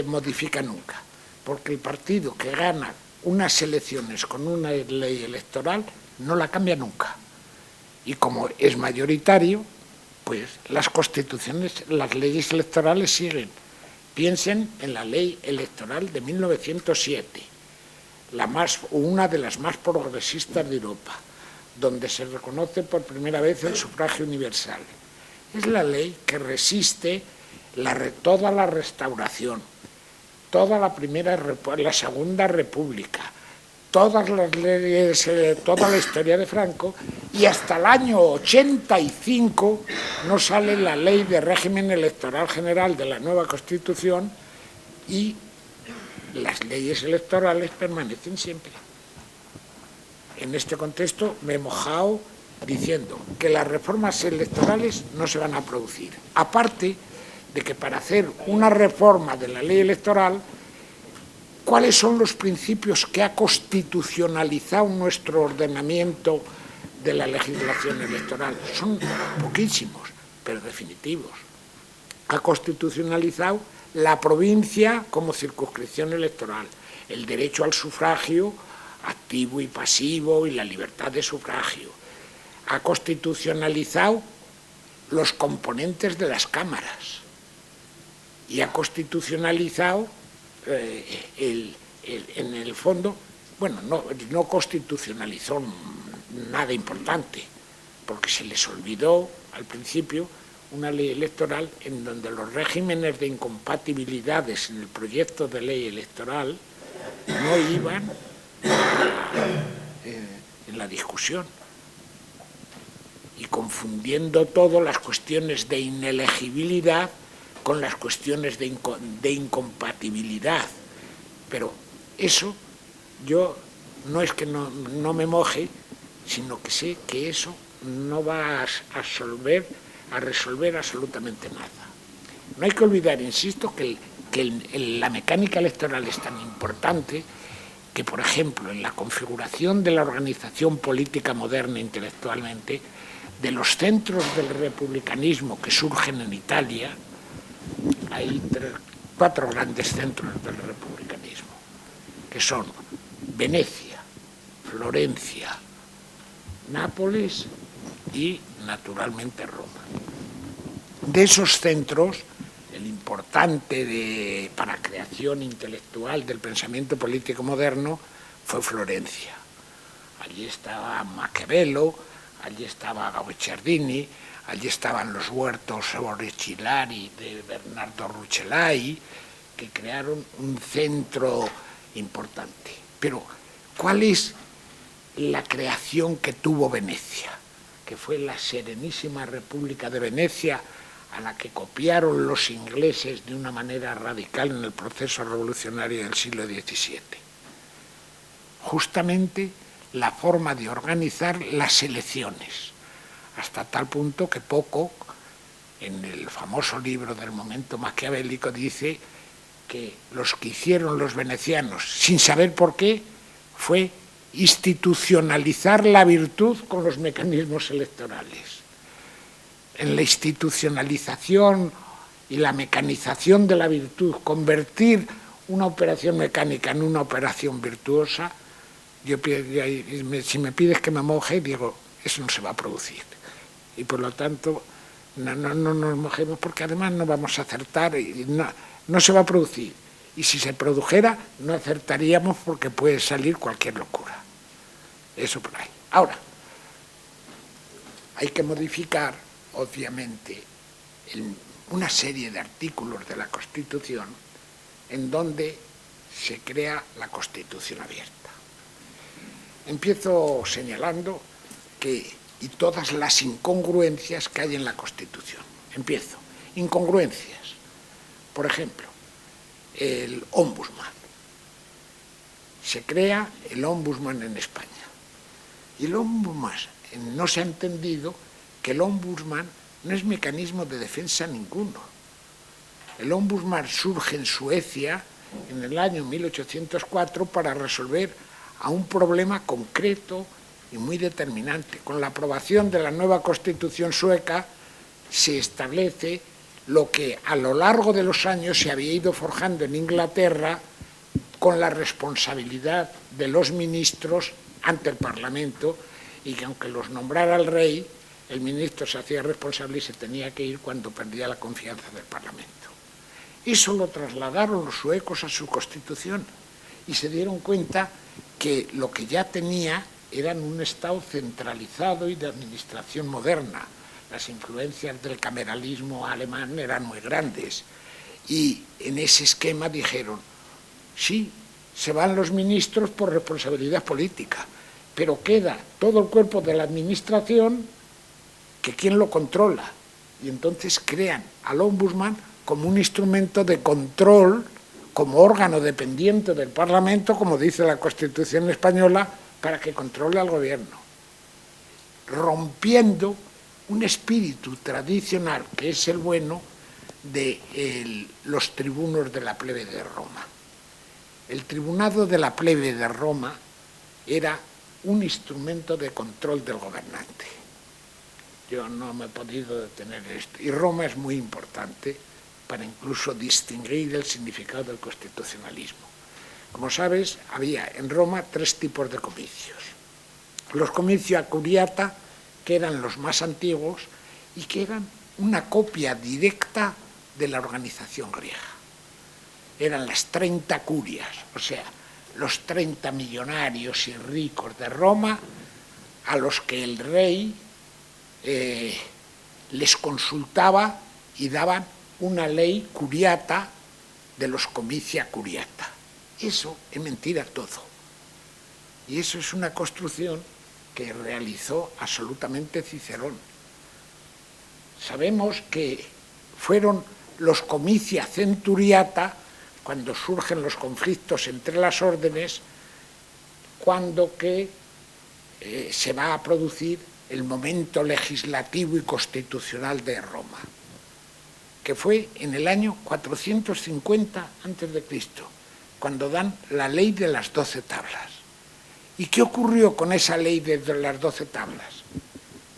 modifica nunca? Porque el partido que gana unas elecciones con una ley electoral no la cambia nunca. Y como es mayoritario, pues las constituciones, las leyes electorales siguen. Piensen en la ley electoral de 1907, una de las más progresistas de Europa, donde se reconoce por primera vez el sufragio universal. Es la ley que resiste toda la Restauración, toda la Segunda República, todas las leyes, toda la historia de Franco, y hasta el año 85 no sale la ley de régimen electoral general de la nueva Constitución y las leyes electorales permanecen siempre. En este contexto me he mojado diciendo que las reformas electorales no se van a producir. Aparte de que para hacer una reforma de la ley electoral, ¿cuáles son los principios que ha constitucionalizado nuestro ordenamiento de la legislación electoral? Son poquísimos, pero definitivos. Ha constitucionalizado la provincia como circunscripción electoral, el derecho al sufragio activo y pasivo y la libertad de sufragio. Ha constitucionalizado los componentes de las cámaras y ha constitucionalizado en el fondo, bueno, no constitucionalizó nada importante, porque se les olvidó al principio una ley electoral en donde los regímenes de incompatibilidades en el proyecto de ley electoral no iban en la discusión, y confundiendo todo las cuestiones de inelegibilidad con las cuestiones de incompatibilidad. Pero eso, yo no es que no me moje, sino que sé que eso no va a resolver absolutamente nada. No hay que olvidar, insisto, que la mecánica electoral es tan importante que, por ejemplo, en la configuración de la organización política moderna intelectualmente, de los centros del republicanismo que surgen en Italia, hay 4 grandes centros del republicanismo, que son Venecia, Florencia, Nápoles y, naturalmente, Roma. De esos centros, el importante para la creación intelectual del pensamiento político moderno fue Florencia. Allí estaba Maquiavelo, allí estaba Guicciardini, allí estaban los huertos Orechilari de Bernardo Rucellai, que crearon un centro importante. Pero, ¿cuál es la creación que tuvo Venecia? Que fue la Serenísima República de Venecia, a la que copiaron los ingleses de una manera radical en el proceso revolucionario del siglo XVII. Justamente la forma de organizar las elecciones, hasta tal punto que Poco, en el famoso libro del momento maquiavélico, dice que los que hicieron los venecianos, sin saber por qué, fue institucionalizar la virtud con los mecanismos electorales. En la institucionalización y la mecanización de la virtud, convertir una operación mecánica en una operación virtuosa, si me pides que me moje, digo, eso no se va a producir. Y por lo tanto, no nos mojemos, porque además no vamos a acertar y no se va a producir. Y si se produjera, no acertaríamos porque puede salir cualquier locura. Eso por ahí. Ahora, hay que modificar, obviamente, una serie de artículos de la Constitución en donde se crea la Constitución abierta. Empiezo señalando y todas las incongruencias que hay en la Constitución. Empiezo. Incongruencias. Por ejemplo, el Ombudsman. Se crea el Ombudsman en España. Y el Ombudsman, no se ha entendido que el Ombudsman no es mecanismo de defensa ninguno. El Ombudsman surge en Suecia en el año 1804 para resolver a un problema concreto y muy determinante. Con la aprobación de la nueva Constitución sueca se establece lo que a lo largo de los años se había ido forjando en Inglaterra con la responsabilidad de los ministros ante el Parlamento, y que aunque los nombrara el rey, el ministro se hacía responsable y se tenía que ir cuando perdía la confianza del Parlamento. Eso lo trasladaron los suecos a su Constitución y se dieron cuenta que lo que ya tenía eran un Estado centralizado y de administración moderna. Las influencias del cameralismo alemán eran muy grandes y en ese esquema dijeron, sí, se van los ministros por responsabilidad política, pero queda todo el cuerpo de la administración que ¿quién lo controla? Y entonces crean al Ombudsman como un instrumento de control, como órgano dependiente del Parlamento, como dice la Constitución española, para que controle al gobierno, rompiendo un espíritu tradicional, que es el bueno, de los tribunos de la plebe de Roma. El tribunado de la plebe de Roma era un instrumento de control del gobernante. Yo no me he podido detener en esto. Y Roma es muy importante para incluso distinguir el significado del constitucionalismo. Como sabes, había en Roma 3 tipos de comicios. Los comicios curiata, que eran los más antiguos y que eran una copia directa de la organización griega. Eran las 30 curias, o sea, los 30 millonarios y ricos de Roma, a los que el rey les consultaba y daban una ley curiata de los comicia curiata. Eso es mentira todo. Y eso es una construcción que realizó absolutamente Cicerón. Sabemos que fueron los comicia centuriata, cuando surgen los conflictos entre las órdenes, cuando se va a producir el momento legislativo y constitucional de Roma, que fue en el año 450 a.C. cuando dan la ley de las 12 tablas. ¿Y qué ocurrió con esa ley de las 12 tablas?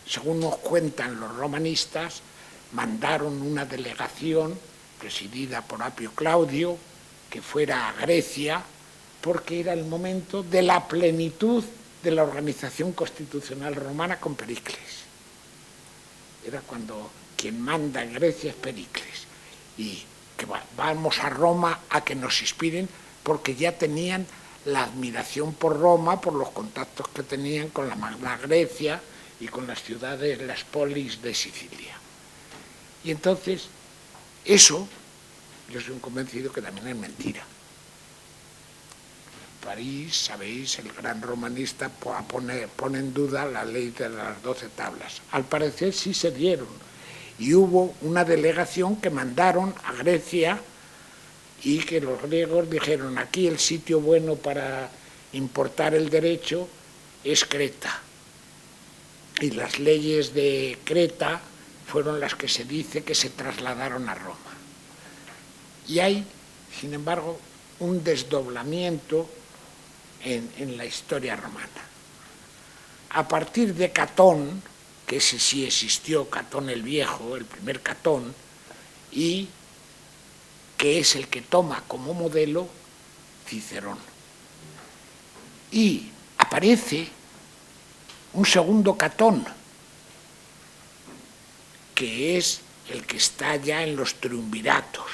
Según nos cuentan los romanistas, mandaron una delegación presidida por Apio Claudio que fuera a Grecia, porque era el momento de la plenitud de la organización constitucional romana con Pericles. Era cuando quien manda en Grecia es Pericles. Y que vamos a Roma a que nos inspiren, porque ya tenían la admiración por Roma, por los contactos que tenían con la Magna Grecia y con las ciudades, las polis de Sicilia. Y entonces, eso, yo soy un convencido que también es mentira. París, sabéis, el gran romanista pone en duda la ley de las 12 tablas. Al parecer sí se dieron, y hubo una delegación que mandaron a Grecia y que los griegos dijeron: aquí el sitio bueno para importar el derecho es Creta. Y las leyes de Creta fueron las que se dice que se trasladaron a Roma. Y hay, sin embargo, un desdoblamiento en la historia romana. A partir de Catón, que ese sí existió, Catón el Viejo, el primer Catón, y que es el que toma como modelo Cicerón. Y aparece un segundo Catón, que es el que está ya en los triunviratos.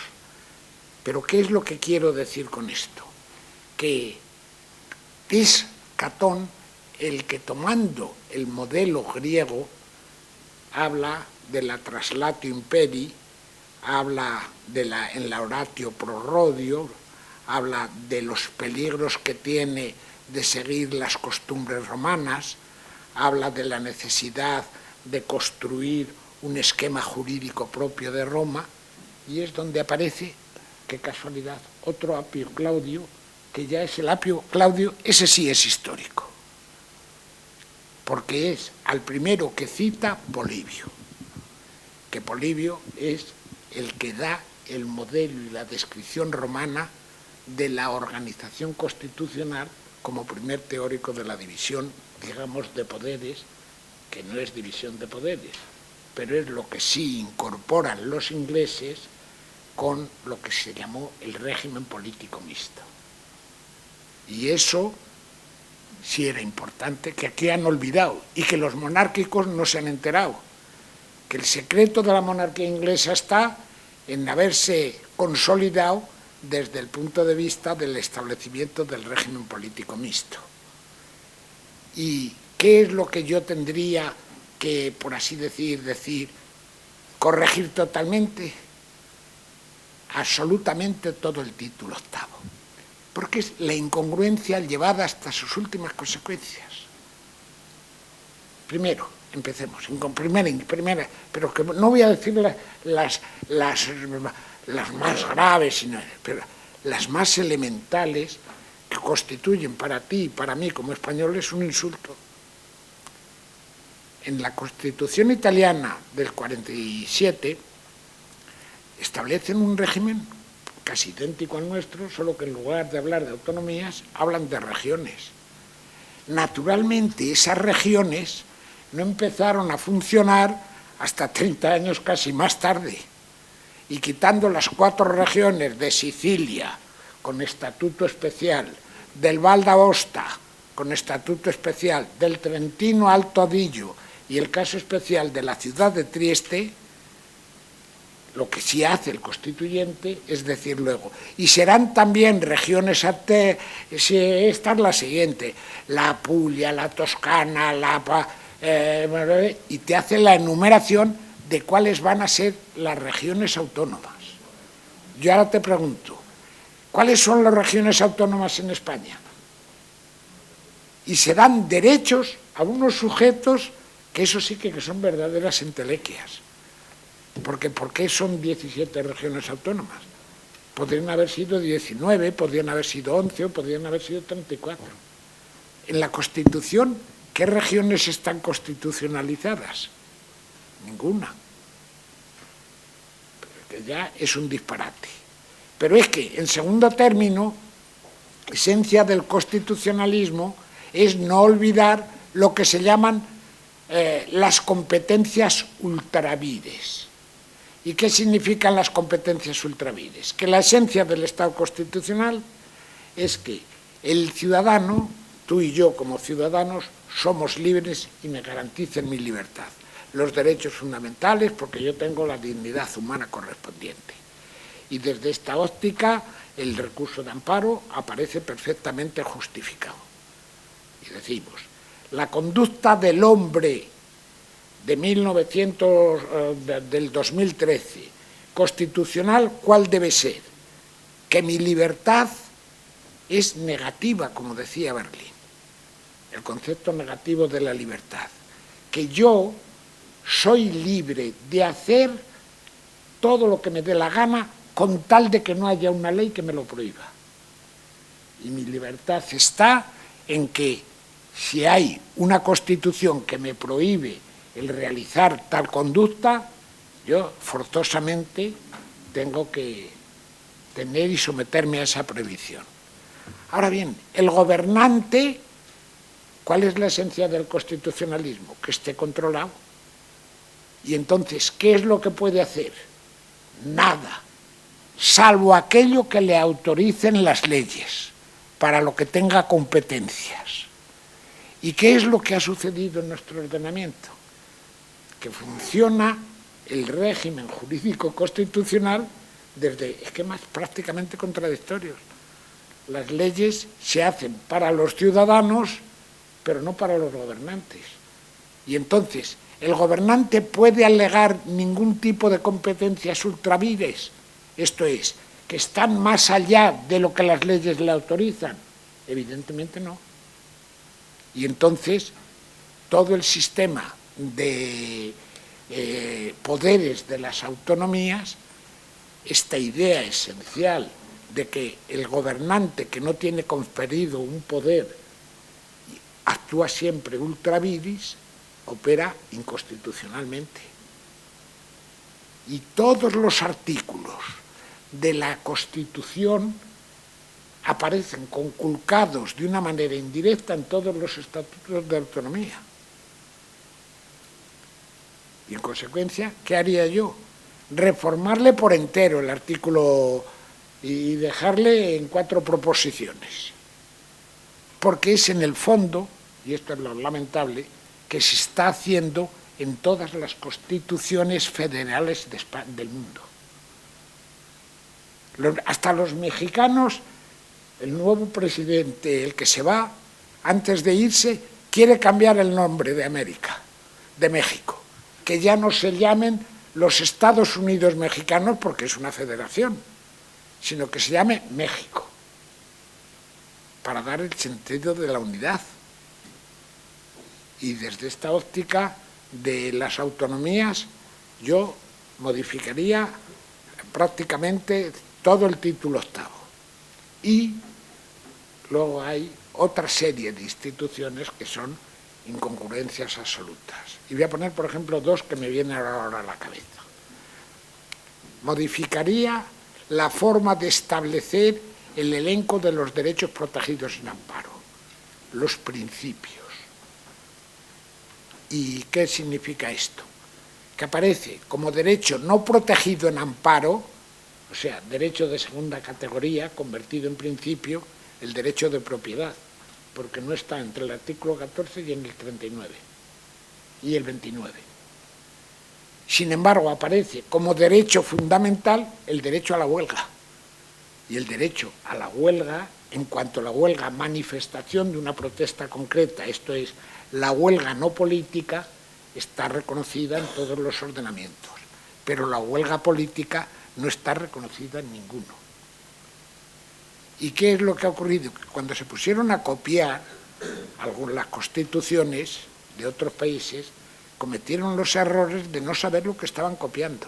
Pero ¿qué es lo que quiero decir con esto? Que es Catón el que, tomando el modelo griego, habla de la traslatio imperii, habla en la oratio pro rodio, habla de los peligros que tiene de seguir las costumbres romanas, habla de la necesidad de construir un esquema jurídico propio de Roma, y es donde aparece, qué casualidad, otro Apio Claudio, que ya es el Apio Claudio, ese sí es histórico, porque es al primero que cita Polibio, que Polibio es el que da el modelo y la descripción romana de la organización constitucional como primer teórico de la división, digamos, de poderes, que no es división de poderes, pero es lo que sí incorporan los ingleses con lo que se llamó el régimen político mixto. Y eso sí era importante, que aquí han olvidado, y que los monárquicos no se han enterado, que el secreto de la monarquía inglesa está en haberse consolidado desde el punto de vista del establecimiento del régimen político mixto. ¿Y qué es lo que yo tendría que, por así decir, corregir totalmente? Absolutamente todo el título octavo, porque es la incongruencia llevada hasta sus últimas consecuencias. Primero, empecemos, primera, pero que no voy a decir las más graves, pero las más elementales, que constituyen para ti y para mí como españoles un insulto. En la Constitución italiana del 47 establecen un régimen casi idéntico al nuestro, solo que en lugar de hablar de autonomías, hablan de regiones. Naturalmente, esas regiones no empezaron a funcionar hasta 30 años casi más tarde, y quitando las 4 regiones de Sicilia, con estatuto especial, del Val d'Aosta, con estatuto especial, del Trentino Alto Adigio y el caso especial de la ciudad de Trieste, lo que sí hace el constituyente es decir luego, y serán también regiones, esta es la siguiente, la Apulia, la Toscana, y te hace la enumeración de cuáles van a ser las regiones autónomas. Yo ahora te pregunto, ¿cuáles son las regiones autónomas en España? Y se dan derechos a unos sujetos que eso sí que son verdaderas entelequias. Porque ¿por qué son 17 regiones autónomas? Podrían haber sido 19, podrían haber sido 11 o podrían haber sido 34. En la Constitución, ¿qué regiones están constitucionalizadas? Ninguna. Que ya es un disparate. Pero es que, en segundo término, esencia del constitucionalismo es no olvidar lo que se llaman las competencias ultravires. ¿Y qué significan las competencias ultravires? Que la esencia del Estado constitucional es que el ciudadano, tú y yo como ciudadanos, somos libres y me garanticen mi libertad. Los derechos fundamentales, porque yo tengo la dignidad humana correspondiente. Y desde esta óptica, el recurso de amparo aparece perfectamente justificado. Y decimos, la conducta del hombre del 2013, constitucional, ¿cuál debe ser? Que mi libertad es negativa, como decía Berlín, el concepto negativo de la libertad, que yo soy libre de hacer todo lo que me dé la gana con tal de que no haya una ley que me lo prohíba. Y mi libertad está en que si hay una Constitución que me prohíbe el realizar tal conducta, yo forzosamente tengo que tener y someterme a esa prohibición. Ahora bien, el gobernante, ¿cuál es la esencia del constitucionalismo? Que esté controlado. Y entonces, ¿qué es lo que puede hacer? Nada, salvo aquello que le autoricen las leyes, para lo que tenga competencias. ¿Y qué es lo que ha sucedido en nuestro ordenamiento? Que funciona el régimen jurídico constitucional desde esquemas prácticamente contradictorios. Las leyes se hacen para los ciudadanos, pero no para los gobernantes. Y entonces, ¿el gobernante puede alegar ningún tipo de competencias ultravires? Esto es, que están más allá de lo que las leyes le autorizan. Evidentemente no. Y entonces, todo el sistema de poderes de las autonomías, esta idea esencial de que el gobernante que no tiene conferido un poder actúa siempre ultra vires, opera inconstitucionalmente. Y todos los artículos de la Constitución aparecen conculcados de una manera indirecta en todos los estatutos de autonomía. Y en consecuencia, ¿qué haría yo? Reformarle por entero el artículo y dejarle en 4 proposiciones. Porque es en el fondo, y esto es lo lamentable, que se está haciendo en todas las constituciones federales del mundo. Hasta los mexicanos, el nuevo presidente, el que se va, antes de irse, quiere cambiar el nombre de México, que ya no se llamen los Estados Unidos mexicanos porque es una federación, sino que se llame México, para dar el sentido de la unidad. Y desde esta óptica de las autonomías, yo modificaría prácticamente todo el título 8. Y luego hay otra serie de instituciones que son incongruencias absolutas. Y voy a poner, por ejemplo, 2 que me vienen ahora a la cabeza. Modificaría la forma de establecer el elenco de los derechos protegidos en amparo, los principios. ¿Y qué significa esto? Que aparece como derecho no protegido en amparo, o sea, derecho de segunda categoría, convertido en principio, el derecho de propiedad, porque no está entre el artículo 14 y en el 39 y el 29. Sin embargo, aparece como derecho fundamental el derecho a la huelga. Y el derecho a la huelga, en cuanto a la huelga, manifestación de una protesta concreta, esto es, la huelga no política, está reconocida en todos los ordenamientos, pero la huelga política no está reconocida en ninguno. ¿Y qué es lo que ha ocurrido? Que cuando se pusieron a copiar las constituciones de otros países, cometieron los errores de no saber lo que estaban copiando.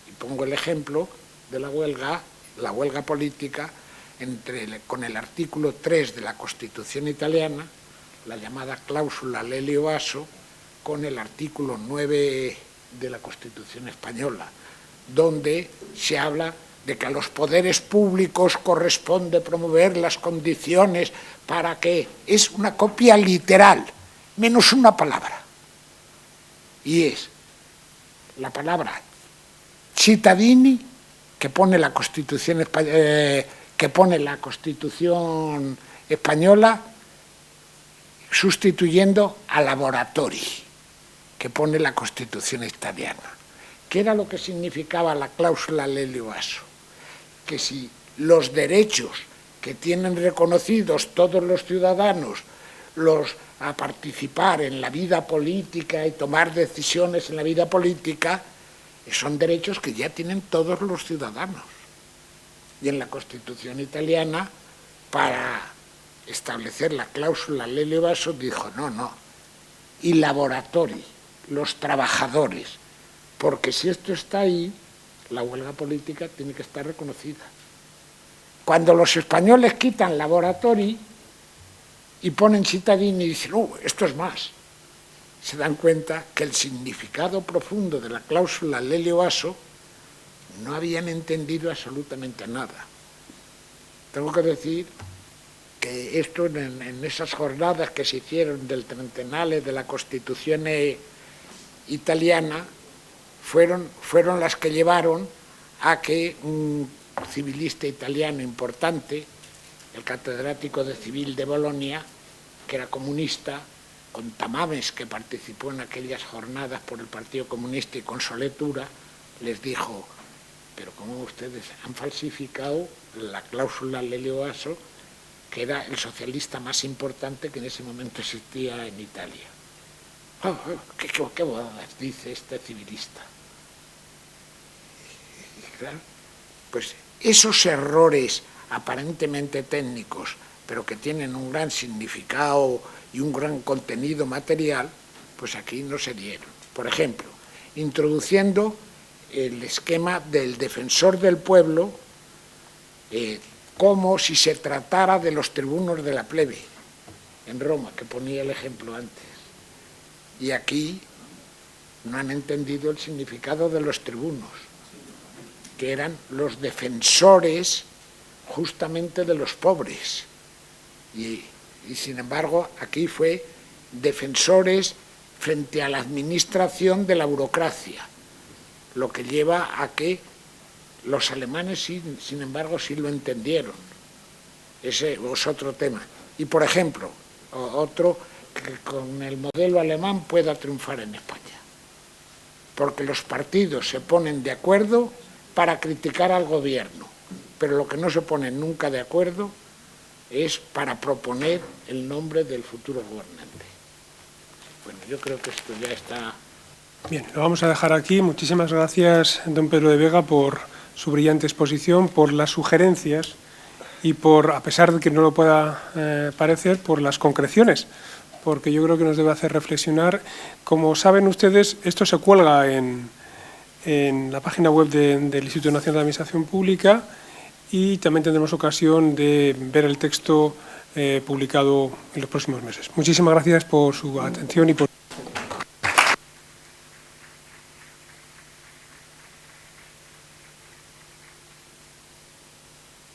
Y pongo el ejemplo de la huelga política con el artículo 3 de la Constitución italiana, la llamada cláusula Lelio Basso, con el artículo 9 de la Constitución española, donde se habla de que a los poderes públicos corresponde promover las condiciones para que... Es una copia literal, menos una palabra. Y es la palabra cittadini, que pone la Constitución española, sustituyendo a laboratori, que pone la Constitución italiana. ¿Qué era lo que significaba la cláusula Lelio Asso? Que si los derechos que tienen reconocidos todos los ciudadanos a participar en la vida política y tomar decisiones en la vida política, son derechos que ya tienen todos los ciudadanos. Y en la Constitución italiana, para establecer la cláusula Lelio Asso, dijo no, y laboratori, los trabajadores, porque si esto está ahí, la huelga política tiene que estar reconocida. Cuando los españoles quitan laboratori y ponen cittadini y dicen, esto es más, se dan cuenta que el significado profundo de la cláusula Lelio Asso no habían entendido absolutamente nada. Tengo que decir que esto en esas jornadas que se hicieron del Trentennale de la Constitución italiana fueron las que llevaron a que un civilista italiano importante, el catedrático de Civil de Bolonia, que era comunista, con Tamames, que participó en aquellas jornadas por el Partido Comunista, y con Soletura, les dijo, pero ¿cómo ustedes han falsificado la cláusula Lelio Asso, que era el socialista más importante que en ese momento existía en Italia? ¿Qué bodas dice este civilista? Y claro, pues esos errores aparentemente técnicos, pero que tienen un gran significado y un gran contenido material, pues aquí no se dieron. Por ejemplo, introduciendo el esquema del defensor del pueblo como si se tratara de los tribunos de la plebe en Roma, que ponía el ejemplo antes. Y aquí no han entendido el significado de los tribunos, que eran los defensores justamente de los pobres. Y sin embargo, aquí fue defensores frente a la administración de la burocracia, lo que lleva a que los alemanes, sin embargo, sí lo entendieron. Ese es otro tema. Y, por ejemplo, otro, que con el modelo alemán pueda triunfar en España, porque los partidos se ponen de acuerdo para criticar al gobierno, pero lo que no se ponen nunca de acuerdo es para proponer el nombre del futuro gobernante. Bueno, yo creo que esto ya está... Bien, lo vamos a dejar aquí. Muchísimas gracias, don Pedro de Vega, por su brillante exposición, por las sugerencias y por, a pesar de que no lo pueda parecer, por las concreciones, porque yo creo que nos debe hacer reflexionar. Como saben ustedes, esto se cuelga en la página web del Instituto Nacional de Administración Pública, y también tendremos ocasión de ver el texto publicado en los próximos meses. Muchísimas gracias por su atención y por